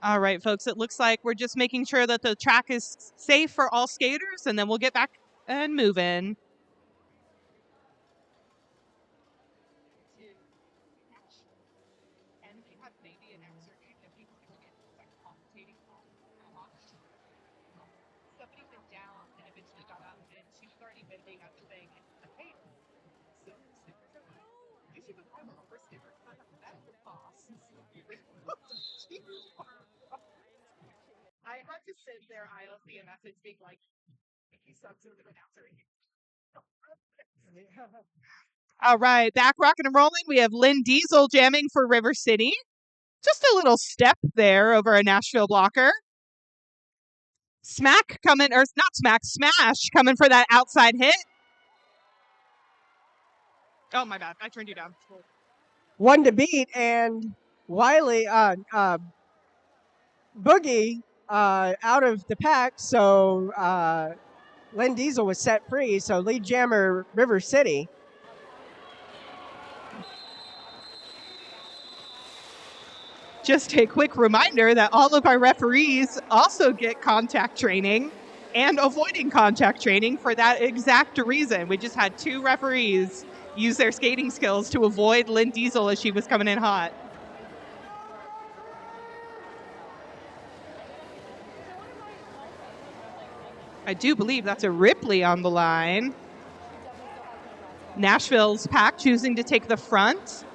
All right, folks, it looks like we're just making sure that the track is safe for all skaters, and then we'll get back and moving. I had to sit there ILC and message being like, he sucks as an announcer. All right, back rocking and rolling. We have Lynn Diesel jamming for River City. Just a little step there over a Nashville blocker. Smack coming, or not Smack, Smash coming for that outside hit. Oh, my bad. I turned you down. One to beat, and Wiley, Boogie out of the pack, so Lynn Diesel was set free, so lead jammer River City. Just a quick reminder that all of our referees also get contact training and avoiding contact training for that exact reason. We just had 2 referees use their skating skills to avoid Lynn Diesel as she was coming in hot. I do believe that's a Ripley on the line. Nashville's pack choosing to take the front.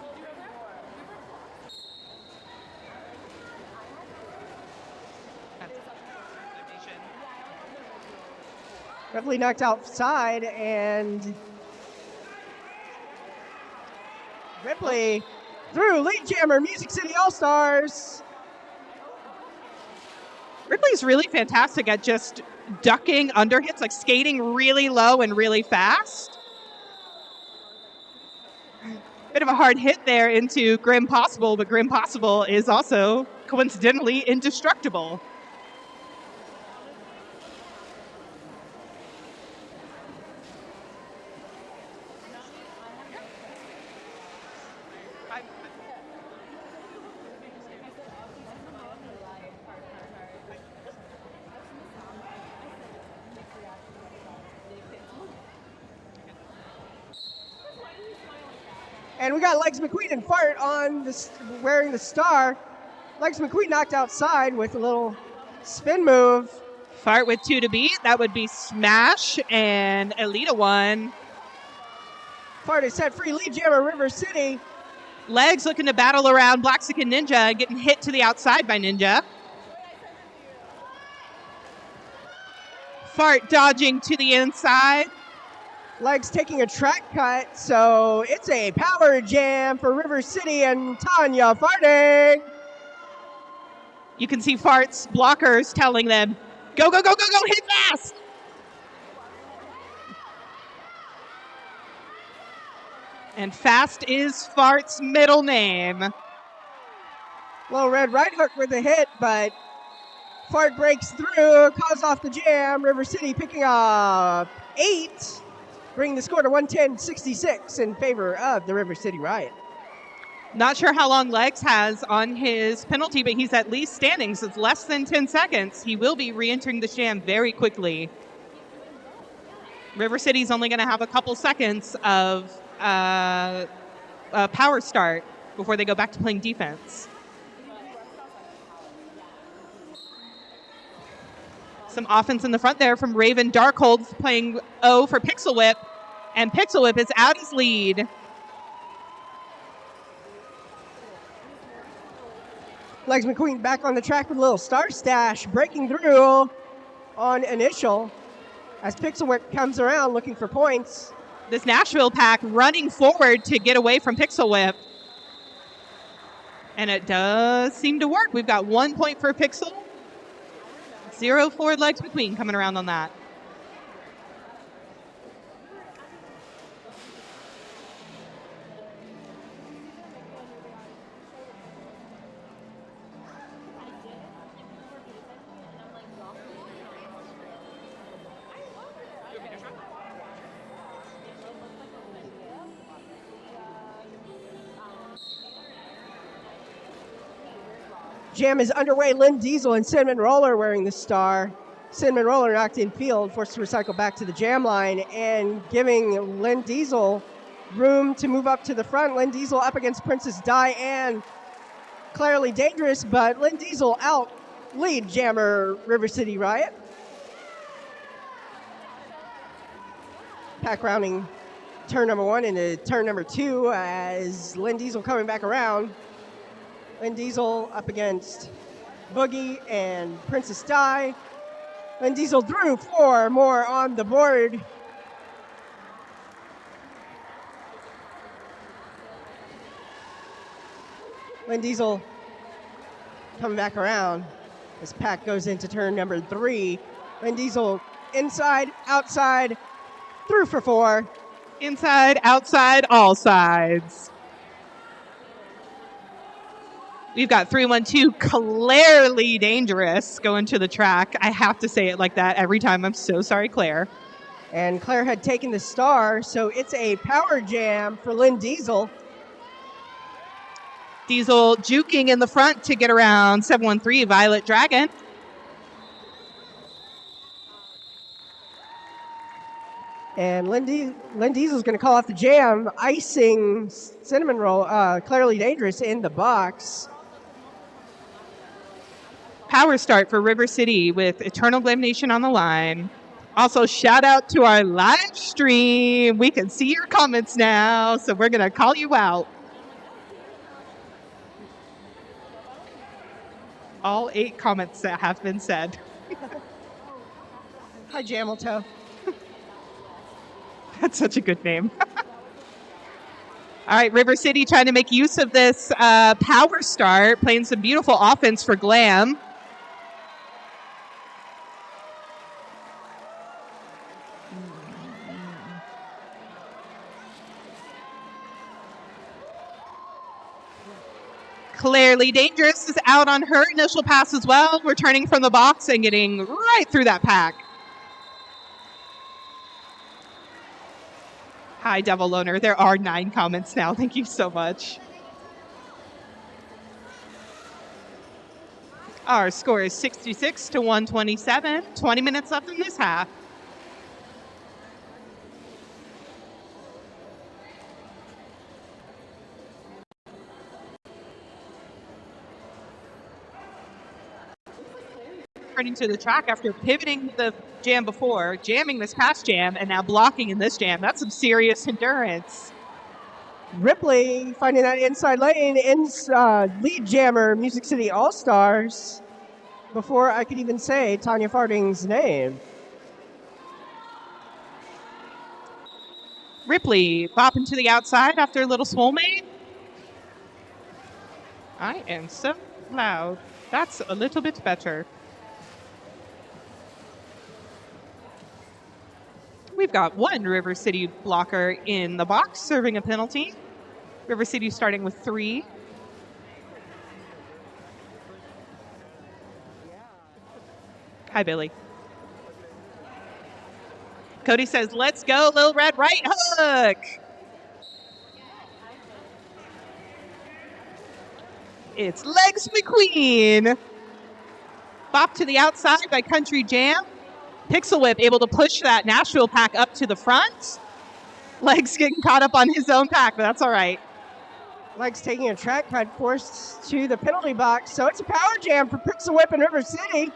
Ripley knocked outside, and Ripley through lead jammer Music City All-Stars. Ripley's really fantastic at just ducking under hits, like skating really low and really fast. Bit of a hard hit there into Grim Possible, but Grim Possible is also coincidentally indestructible. And we got Legs McQueen and Fart on this, wearing the star. Legs McQueen knocked outside with a little spin move. Fart with 2 to beat. That would be Smash and Elita 1. Fart is set free. Lead jammer River City. Legs looking to battle around Blaxican Ninja, getting hit to the outside by Ninja. Fart dodging to the inside. Legs taking a track cut, so it's a power jam for River City and Tanya farting. You can see Fart's blockers telling them, go, go, go, go, go, hit fast. And Fast is Fart's middle name. Low red right hook with a hit, but Fart breaks through, calls off the jam. River City picking up 8, bringing the score to 110-66 in favor of the River City Riot. Not sure how long Legs has on his penalty, but he's at least standing, so it's less than 10 seconds. He will be re-entering the jam very quickly. River City's only going to have a couple seconds of a power start before they go back to playing defense. Some offense in the front there from Raven. Darkhold playing O for Pixel Whip, and Pixel Whip is out his lead. Legs McQueen back on the track with a little star stash, breaking through on initial as Pixel Whip comes around looking for points. This Nashville pack running forward to get away from Pixel Whip. And it does seem to work. We've got 1 point for Pixel. 0 forward Legs McQueen coming around on that. Jam is underway. Lynn Diesel and Cinnamon Roller wearing the star. Cinnamon Roller knocked in field, forced to recycle back to the jam line, and giving Lynn Diesel room to move up to the front. Lynn Diesel up against Princess Di and Clearly Dangerous, but Lynn Diesel out lead jammer River City Riot. Pack rounding turn number 1 into turn number 2 as Lynn Diesel coming back around. Lynn Diesel up against Boogie and Princess Di. Lynn Diesel threw 4 more on the board. Lynn Diesel coming back around as Pack goes into turn number 3. Lynn Diesel inside, outside, threw for 4. Inside, outside, all sides. We've got 312 Clearly Dangerous going to the track. I have to say it like that every time. I'm so sorry, Claire. And Claire had taken the star, so it's a power jam for Lynn Diesel. Diesel juking in the front to get around 713 Violet Dragon. And Lynn Diesel's going to call off the jam, icing Cinnamon Roll, Clearly Dangerous in the box. Power start for River City with Eternal Glam Nation on the line. Also, shout out to our live stream. We can see your comments now, so we're going to call you out. All 8 comments that have been said. Hi, Jamelto. That's such a good name. All right, River City trying to make use of this power start, playing some beautiful offense for Glam. Clearly Dangerous is out on her initial pass as well, returning from the box and getting right through that pack. Hi, Devil Loner. There are 9 comments now. Thank you so much. Our score is 66 to 127. 20 minutes left in this half. Returning to the track after pivoting the jam before, jamming this past jam, and now blocking in this jam. That's some serious endurance. Ripley finding that inside lane, lead jammer Music City All-Stars before I could even say Tanya Farding's name. Ripley bopping to the outside after a little soulmate. I am so loud. That's a little bit better. we've got one River City blocker in the box serving a penalty. River City starting with 3. Hi, Billy. Cody says, let's go, Lil Red right hook. It's Legs McQueen. Bop to the outside by Country Jam. Pixel Whip able to push that Nashville pack up to the front. Legs getting caught up on his own pack, but that's all right. Legs taking a track cut, forced to the penalty box. So it's a power jam for Pixel Whip in River City.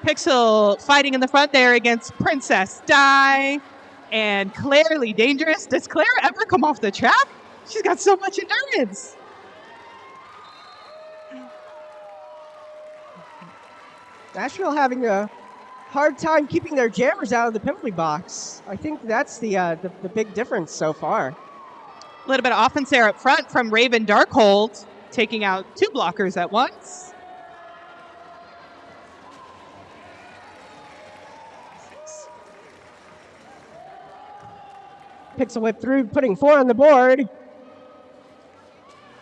Pixel fighting in the front there against Princess Di and Clearly Dangerous. Does Claire ever come off the track? She's got so much endurance. Nashville having a hard time keeping their jammers out of the penalty box. I think that's the big difference so far. A little bit of offense there up front from Raven Darkhold, taking out 2 blockers at once. Pixel Whip through, putting 4 on the board.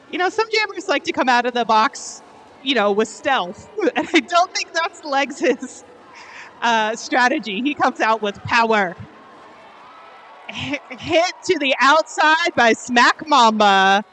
You know, some jammers like to come out of the box, with stealth. And I don't think that's Legs' strategy. He comes out with power. Hit to the outside by Smack Mamba.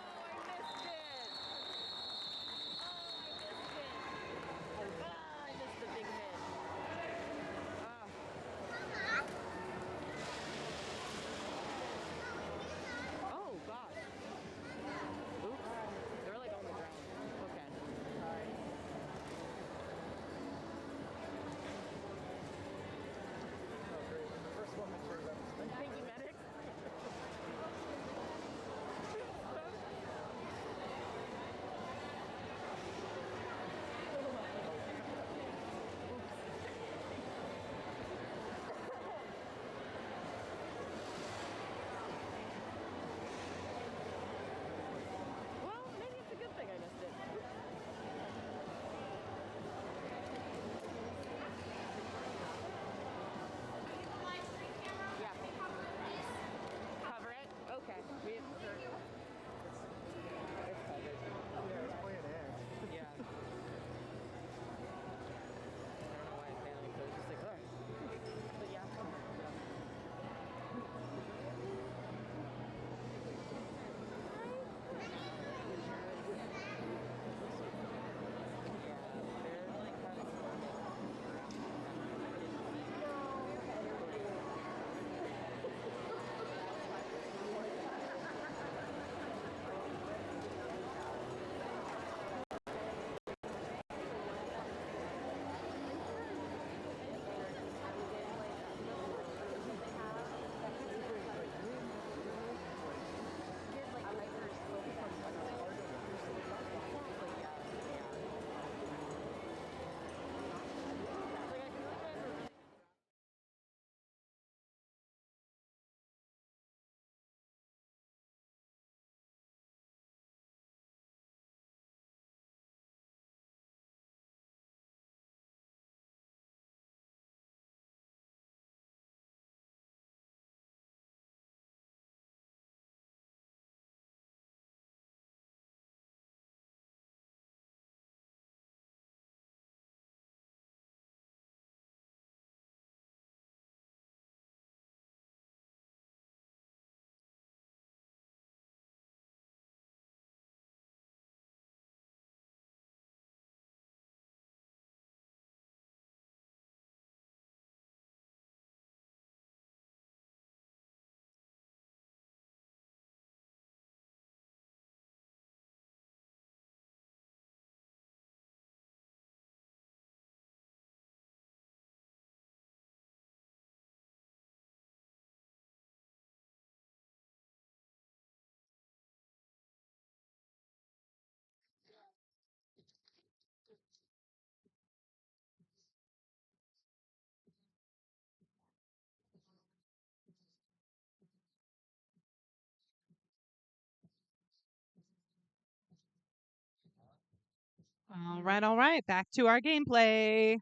All right. Back to our gameplay.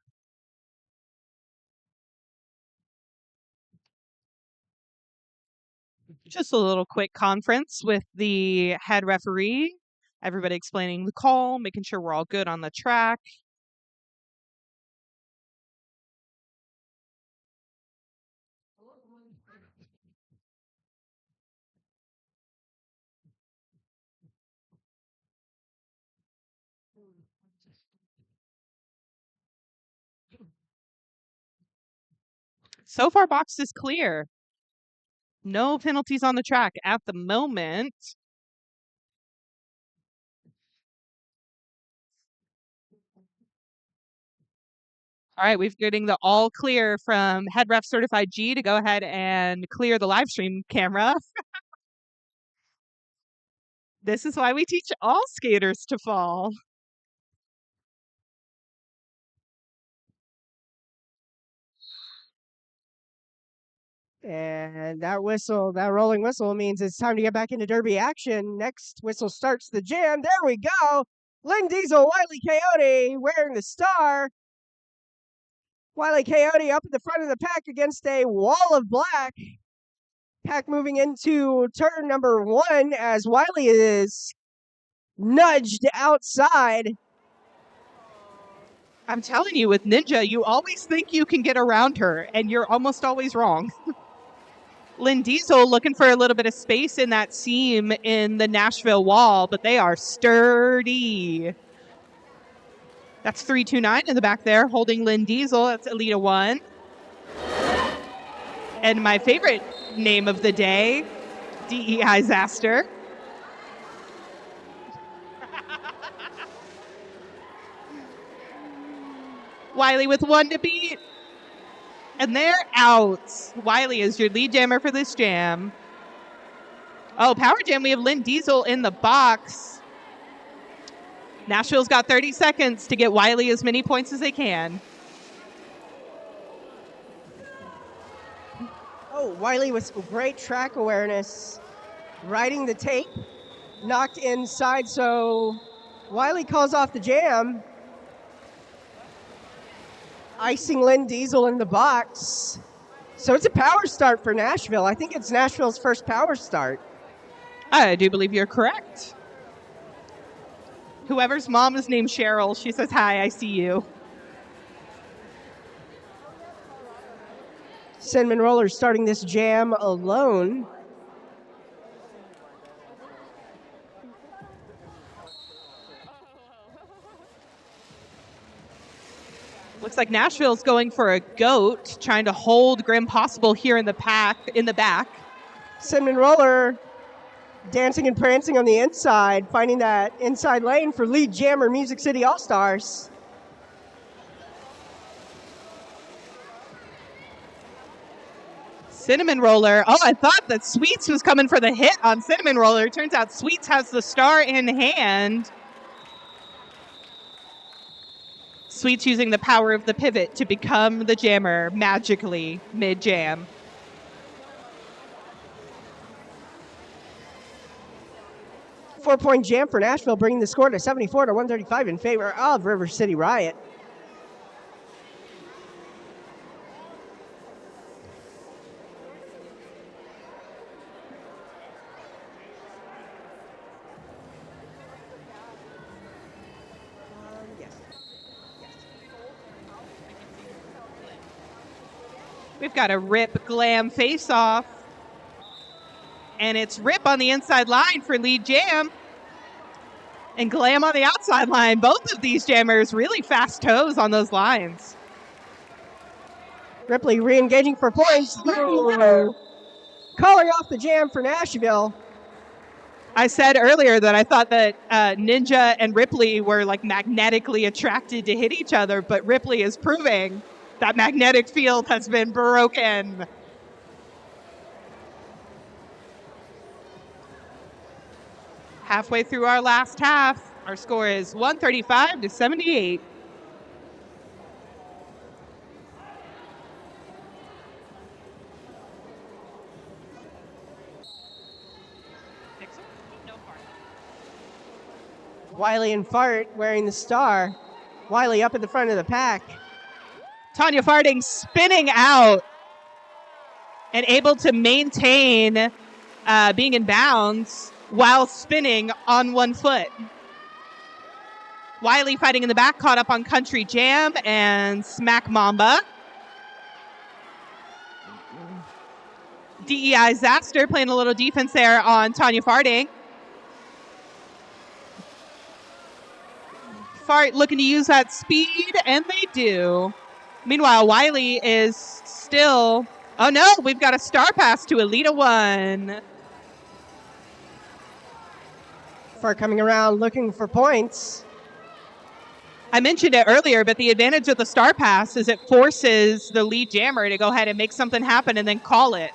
Just a little quick conference with the head referee. Everybody explaining the call, making sure we're all good on the track. So far, box is clear. No penalties on the track at the moment. All right, we're getting the all clear from head ref certified G to go ahead and clear the live stream camera. This is why we teach all skaters to fall. And that whistle, that rolling whistle, means it's time to get back into derby action. Next whistle starts the jam. There we go. Lynn Diesel, Wiley Coyote wearing the star. Wiley Coyote up at the front of the pack against a wall of black. Pack moving into turn number 1 as Wiley is nudged outside. I'm telling you, with Ninja, you always think you can get around her, and you're almost always wrong. Lynn Diesel looking for a little bit of space in that seam in the Nashville wall, but they are sturdy. That's 329 in the back there, holding Lynn Diesel. That's Elita 1. And my favorite name of the day, DEI Zaster. Wiley with 1 to beat. And they're out. Wiley is your lead jammer for this jam. Oh, power jam. We have Lynn Diesel in the box. Nashville's got 30 seconds to get Wiley as many points as they can. Oh, Wiley with great track awareness. Riding the tape. Knocked inside, so Wiley calls off the jam. Icing Lynn Diesel in the box. So it's a power start for Nashville. I think it's Nashville's first power start. I do believe you're correct. Whoever's mom is named Cheryl, she says, "Hi, I see you." Cinnamon Roller starting this jam alone. Looks like Nashville's going for a goat, trying to hold Grim Possible here in the back. Cinnamon Roller dancing and prancing on the inside, finding that inside lane for lead jammer Music City All-Stars. Cinnamon Roller. Oh, I thought that Sweets was coming for the hit on Cinnamon Roller. Turns out Sweets has the star in hand. Sweets using the power of the pivot to become the jammer magically mid-jam. Four-point jam for Nashville, bringing the score to 74 to 135 in favor of River City Riot. We've got a Rip Glam face-off. And it's Rip on the inside line for lead jam. And Glam on the outside line. Both of these jammers really fast toes on those lines. Ripley re-engaging for points. Calling off the jam for Nashville. I said earlier that I thought that Ninja and Ripley were like magnetically attracted to hit each other, but Ripley is proving that magnetic field has been broken. Halfway through our last half, our score is 135 to 78. Wiley and Fart wearing the star. Wiley up at the front of the pack. Tanya Farting spinning out and able to maintain being in bounds while spinning on one foot. Wiley fighting in the back, caught up on Country Jam and Smack Mamba. DEI Zaster playing a little defense there on Tanya Farding. Fart looking to use that speed, and they do. Meanwhile, Wiley is still... Oh, no, we've got a star pass to Elita 1. Fart coming around looking for points. I mentioned it earlier, but the advantage of the star pass is it forces the lead jammer to go ahead and make something happen and then call it.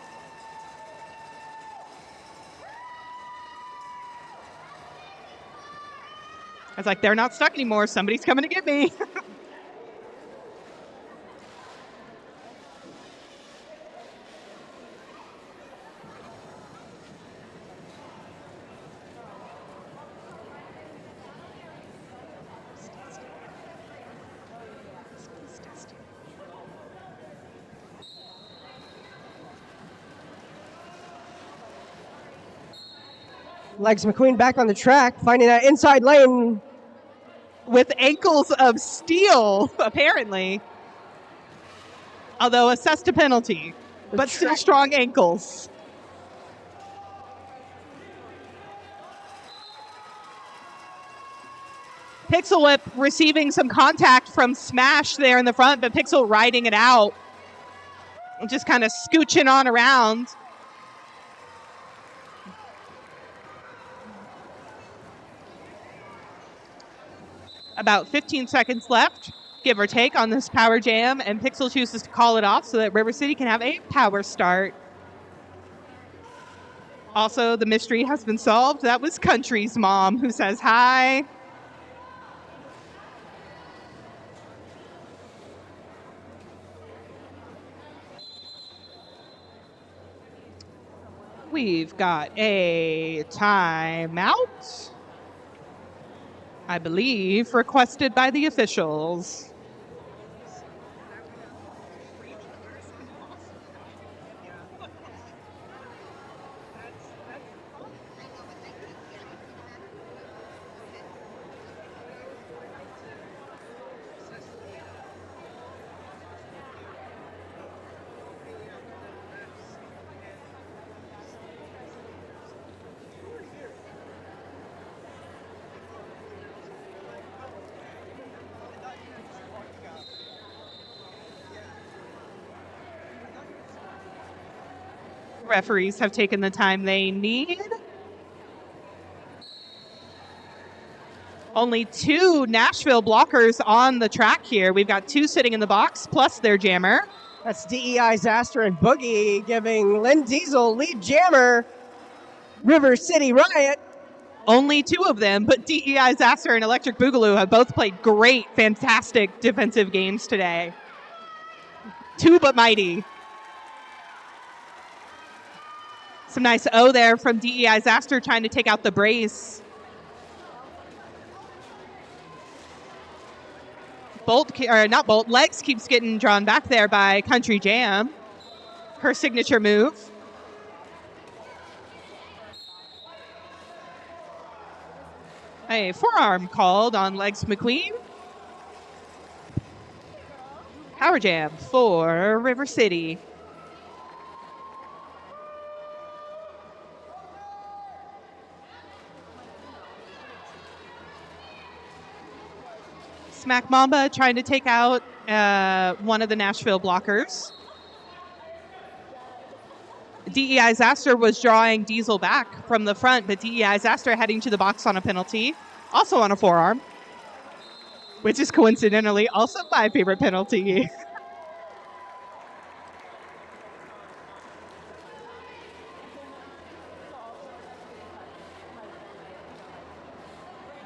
I was like, they're not stuck anymore. Somebody's coming to get me. Legs McQueen back on the track, finding that inside lane. With ankles of steel, apparently. Although assessed a penalty, but still strong ankles. Pixel Whip receiving some contact from Smash there in the front, but Pixel riding it out. Just kind of scooching on around. About 15 seconds left, give or take, on this power jam, and Pixel chooses to call it off so that River City can have a power start. Also, the mystery has been solved. That was Country's mom who says hi. We've got a timeout, I believe, requested by the officials. Referees have taken the time they need. Only 2 Nashville blockers on the track here. We've got 2 sitting in the box, plus their jammer. That's DEI Zaster and Boogie giving Lynn Diesel lead jammer, River City Riot. Only 2 of them, but DEI Zaster and Electric Boogaloo have both played great, fantastic defensive games today. 2 but mighty. Some nice O there from DEI Zaster trying to take out the brace. Legs keeps getting drawn back there by Country Jam. Her signature move. A forearm called on Legs McQueen. Power jam for River City. Smack Mamba trying to take out one of the Nashville blockers. DEI Zaster was drawing Diesel back from the front, but DEI Zaster heading to the box on a penalty, also on a forearm, which is coincidentally also my favorite penalty.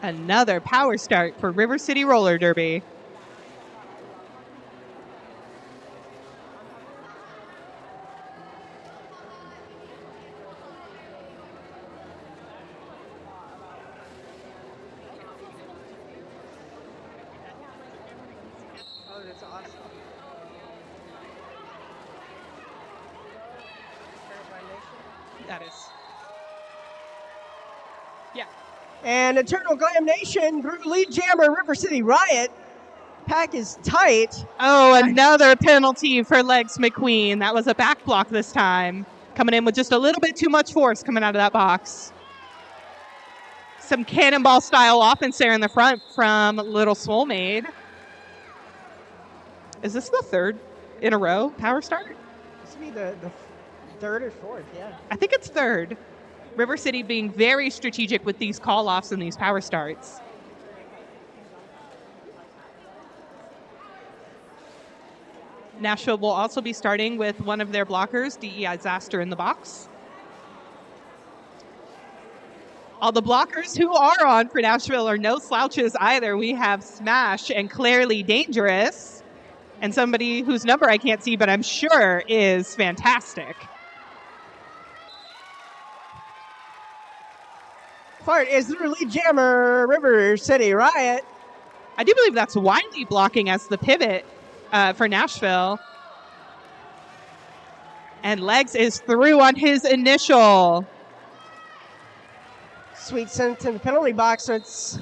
Another power start for River City Roller Derby. Oh, that's awesome. That is And Eternal Glam Nation through lead jammer River City Riot. Pack is tight. Oh, another penalty for Legs McQueen. That was a back block this time. Coming in with just a little bit too much force coming out of that box. Some cannonball style offense there in the front from Little Soulmade. Is this the third in a row power start? This would be the third or fourth, yeah. I think it's third. River City being very strategic with these call-offs and these power starts. Nashville will also be starting with one of their blockers, DEI Zaster, in the box. All the blockers who are on for Nashville are no slouches either. We have Smash and Clearly Dangerous, and somebody whose number I can't see, but I'm sure is fantastic. Fart is the lead jammer, River City Riot. I do believe that's Wiley blocking as the pivot for Nashville. And Legs is through on his initial. Sweet sent in the penalty box, so it's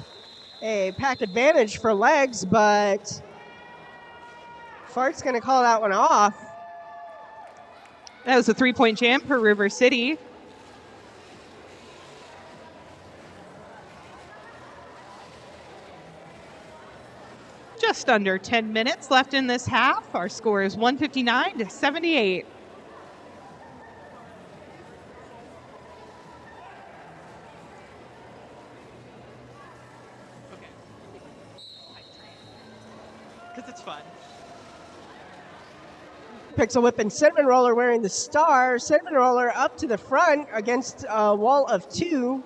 a pack advantage for Legs, but Fart's going to call that one off. That was a 3-point jam for River City. Just under 10 minutes left in this half. Our score is 159-78. Okay. Because it's fun. Pixel Whip and Cinnamon Roller wearing the star. Cinnamon Roller up to the front against a wall of two.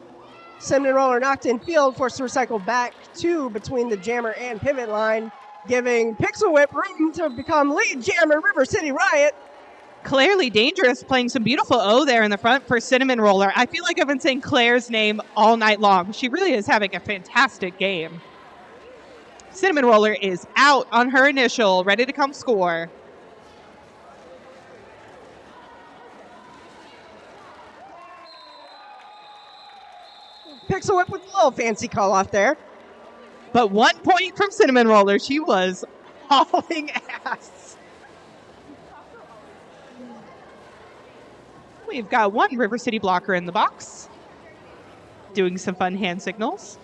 Cinnamon Roller knocked in field, forced to recycle back two between the jammer and pivot line, giving Pixel Whip room to become lead jammer River City Riot. Clearly Dangerous playing some beautiful O there in the front for Cinnamon Roller. I feel like I've been saying Claire's name all night long. She really is having a fantastic game. Cinnamon Roller is out on her initial, ready to come score. Pixel Whip with a little fancy call off there. But 1 point from Cinnamon Roller. She was hauling ass. We've got one River City blocker in the box, doing some fun hand signals.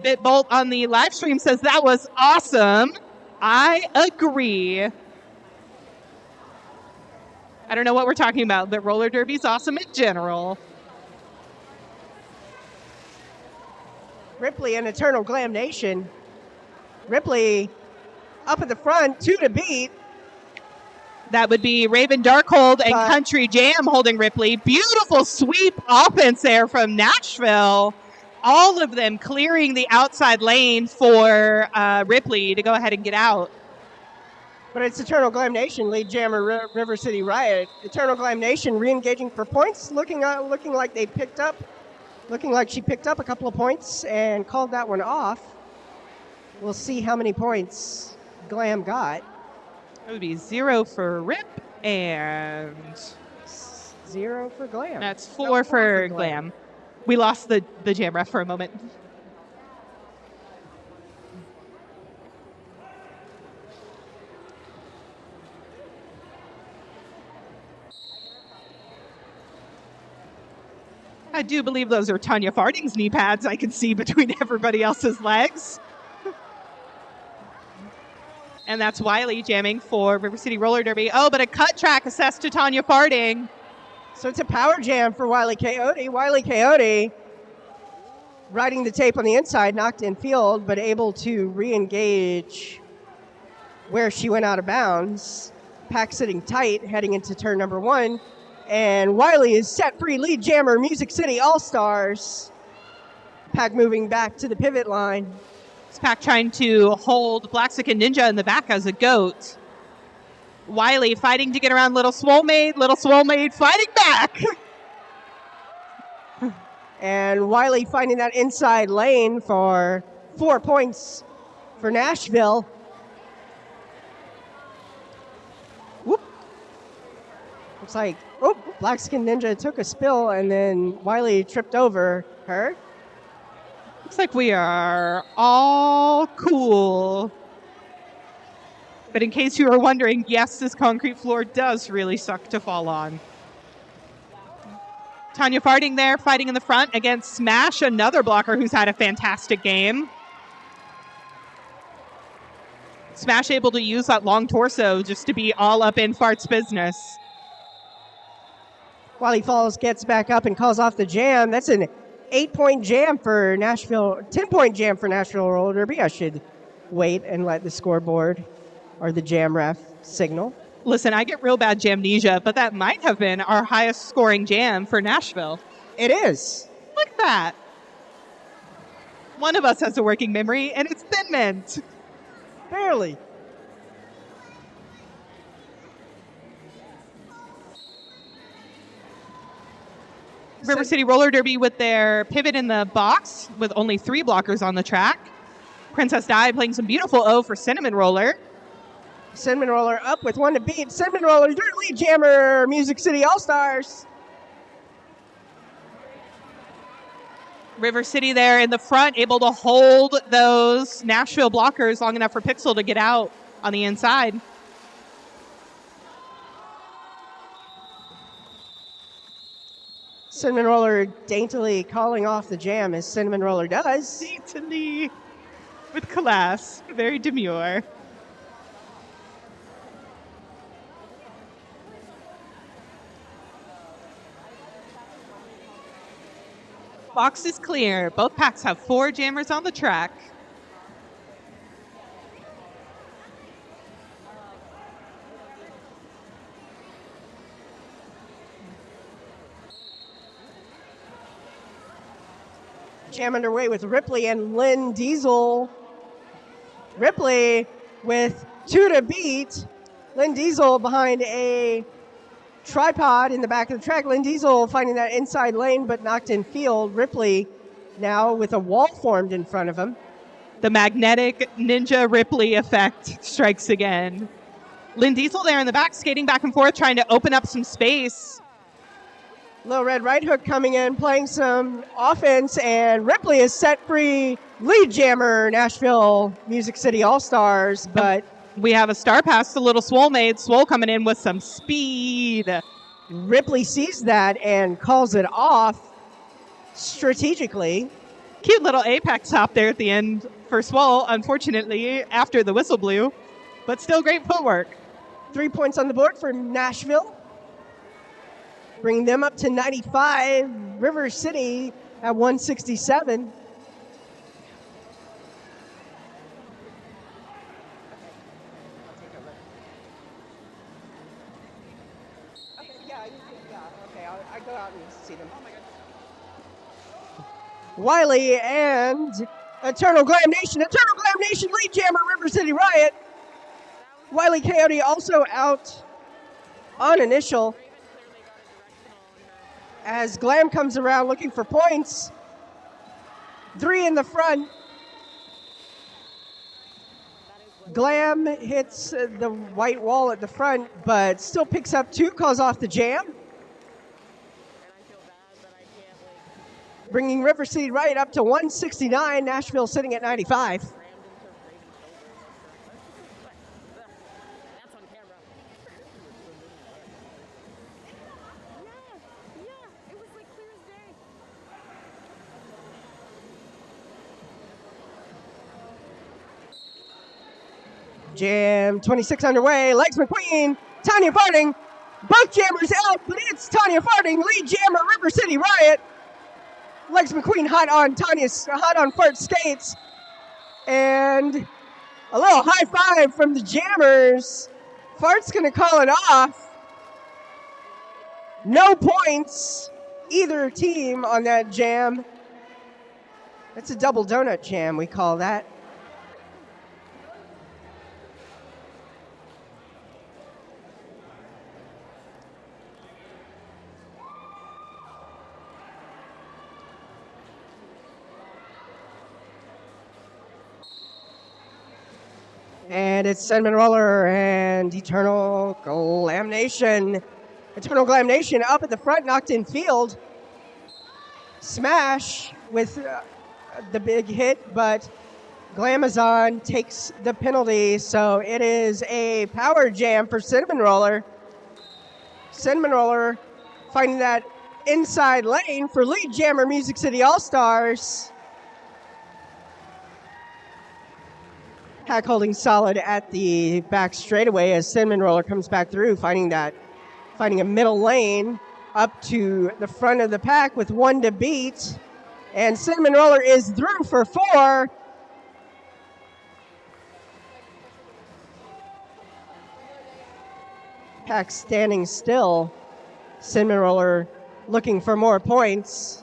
BitBolt on the live stream says that was awesome. I agree. I don't know what we're talking about, but roller derby's awesome in general. Ripley and Eternal Glam Nation. Ripley up at the front, 2 to beat. That would be Raven Darkhold and Country Jam holding Ripley. Beautiful sweep offense there from Nashville. All of them clearing the outside lane for Ripley to go ahead and get out. But it's Eternal Glam Nation, lead jammer River City Riot. Eternal Glam Nation re-engaging for points, looking like she picked up a couple of points and called that one off. We'll see how many points Glam got. It would be 0 for Rip and 0 for Glam. That's 4 for Glam. We lost the jam ref for a moment. I do believe those are Tanya Farding's knee pads I can see between everybody else's legs. And that's Wiley jamming for River City Roller Derby. Oh, but a cut track assessed to Tanya Farding. So it's a power jam for Wiley Coyote. Wiley Coyote riding the tape on the inside, knocked in field, but able to re-engage where she went out of bounds. Pack sitting tight, heading into turn number 1. And Wiley is set free, lead jammer, Music City All-Stars. Pack moving back to the pivot line. This Pack trying to hold Blaxican Ninja in the back as a goat. Wiley fighting to get around Little Swollmaid. Little Swollmaid fighting back. And Wiley finding that inside lane for 4 points for Nashville. Looks like, Black Skin Ninja took a spill and then Wiley tripped over her. Looks like we are all cool. But in case you were wondering, yes, this concrete floor does really suck to fall on. Tanya Farding there, fighting in the front against Smash, another blocker who's had a fantastic game. Smash able to use that long torso just to be all up in Fart's business. Wiley Falls gets back up and calls off the jam. That's an 8-point jam for Nashville, 10-point jam for Nashville roller derby. I should wait and let the scoreboard or the jam ref signal. Listen, I get real bad jamnesia, but that might have been our highest scoring jam for Nashville. It is. Look at that. One of us has a working memory, and it's Thin Mint. Barely. River City Roller Derby with their pivot in the box with only 3 blockers on the track. Princess Di playing some beautiful O for Cinnamon Roller. Cinnamon Roller up with 1 to beat. Cinnamon Roller, dirt lead jammer, Music City All-Stars. River City there in the front, able to hold those Nashville blockers long enough for Pixel to get out on the inside. Cinnamon Roller daintily calling off the jam as Cinnamon Roller does. Daintily, with class, very demure. Box is clear. Both packs have 4 jammers on the track. Jam underway with Ripley and Lynn Diesel. Ripley with 2 to beat. Lynn Diesel behind a tripod in the back of the track. Lynn Diesel finding that inside lane but knocked in field. Ripley now with a wall formed in front of him. The magnetic Ninja Ripley effect strikes again. Lynn Diesel there in the back, skating back and forth, trying to open up some space. Little Red Right Hook coming in, playing some offense, and Ripley is set free. Lead jammer, Nashville Music City All-Stars, but we have a star pass to Little Swole Maid. Swole coming in with some speed. Ripley sees that and calls it off strategically. Cute little apex hop there at the end for Swole, unfortunately, after the whistle blew, but still great footwork. 3 points on the board for Nashville, bringing them up to 95. River City at 167. I go out and see them. Wiley and Eternal Glam Nation. Eternal Glam Nation lead jammer, River City Riot. Wiley Coyote also out on initial as Glam comes around looking for points. 3 in the front. Glam hits the white wall at the front, but still picks up 2, calls off the jam. Bringing River City Riot up to 169, Nashville sitting at 95. Jam 26 underway. Legs McQueen, Tanya Farding. Both jammers out, but it's Tanya Farding, lead jammer, River City Riot. Legs McQueen hot on Fart's skates. And a little high five from the jammers. Fart's going to call it off. No points, either team on that jam. That's a double donut jam, we call that. And it's Cinnamon Roller and Eternal Glam Nation Eternal Glam Nation up at the front, knocked in field. Smash with the big hit, but Glamazon takes the penalty, so it is a power jam for Cinnamon Roller. Cinnamon Roller finding that inside lane for lead jammer Music City All-Stars. Hack holding solid at the back straightaway as Cinnamon Roller comes back through, finding a middle lane up to the front of the pack with one to beat. And Cinnamon Roller is through for 4. Pack standing still. Cinnamon Roller looking for more points.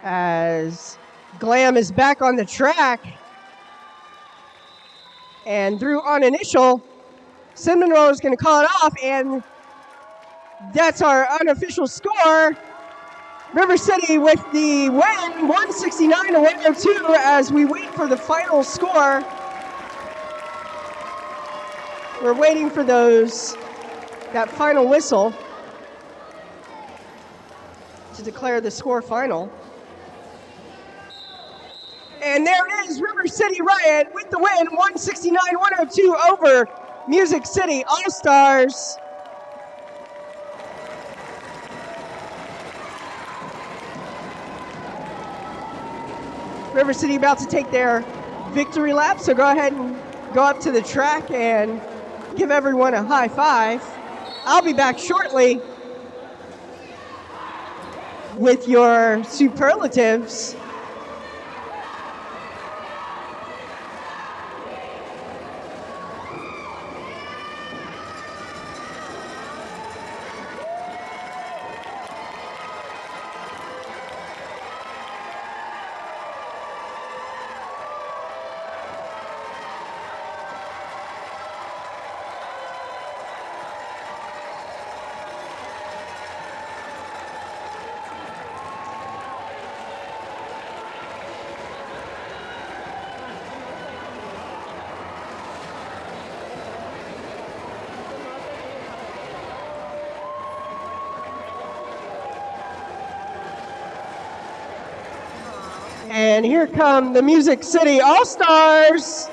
As Glam is back on the track. And through on initial, Cinnamon Roller is going to call it off, and that's our unofficial score. River City with the win, 169 to 102 as we wait for the final score. We're waiting for that final whistle to declare the score final. And there it is, River City Riot with the win, 169-102 over Music City All-Stars. River City about to take their victory lap, so go ahead and go up to the track and give everyone a high five. I'll be back shortly with your superlatives. And here come the Music City All-Stars.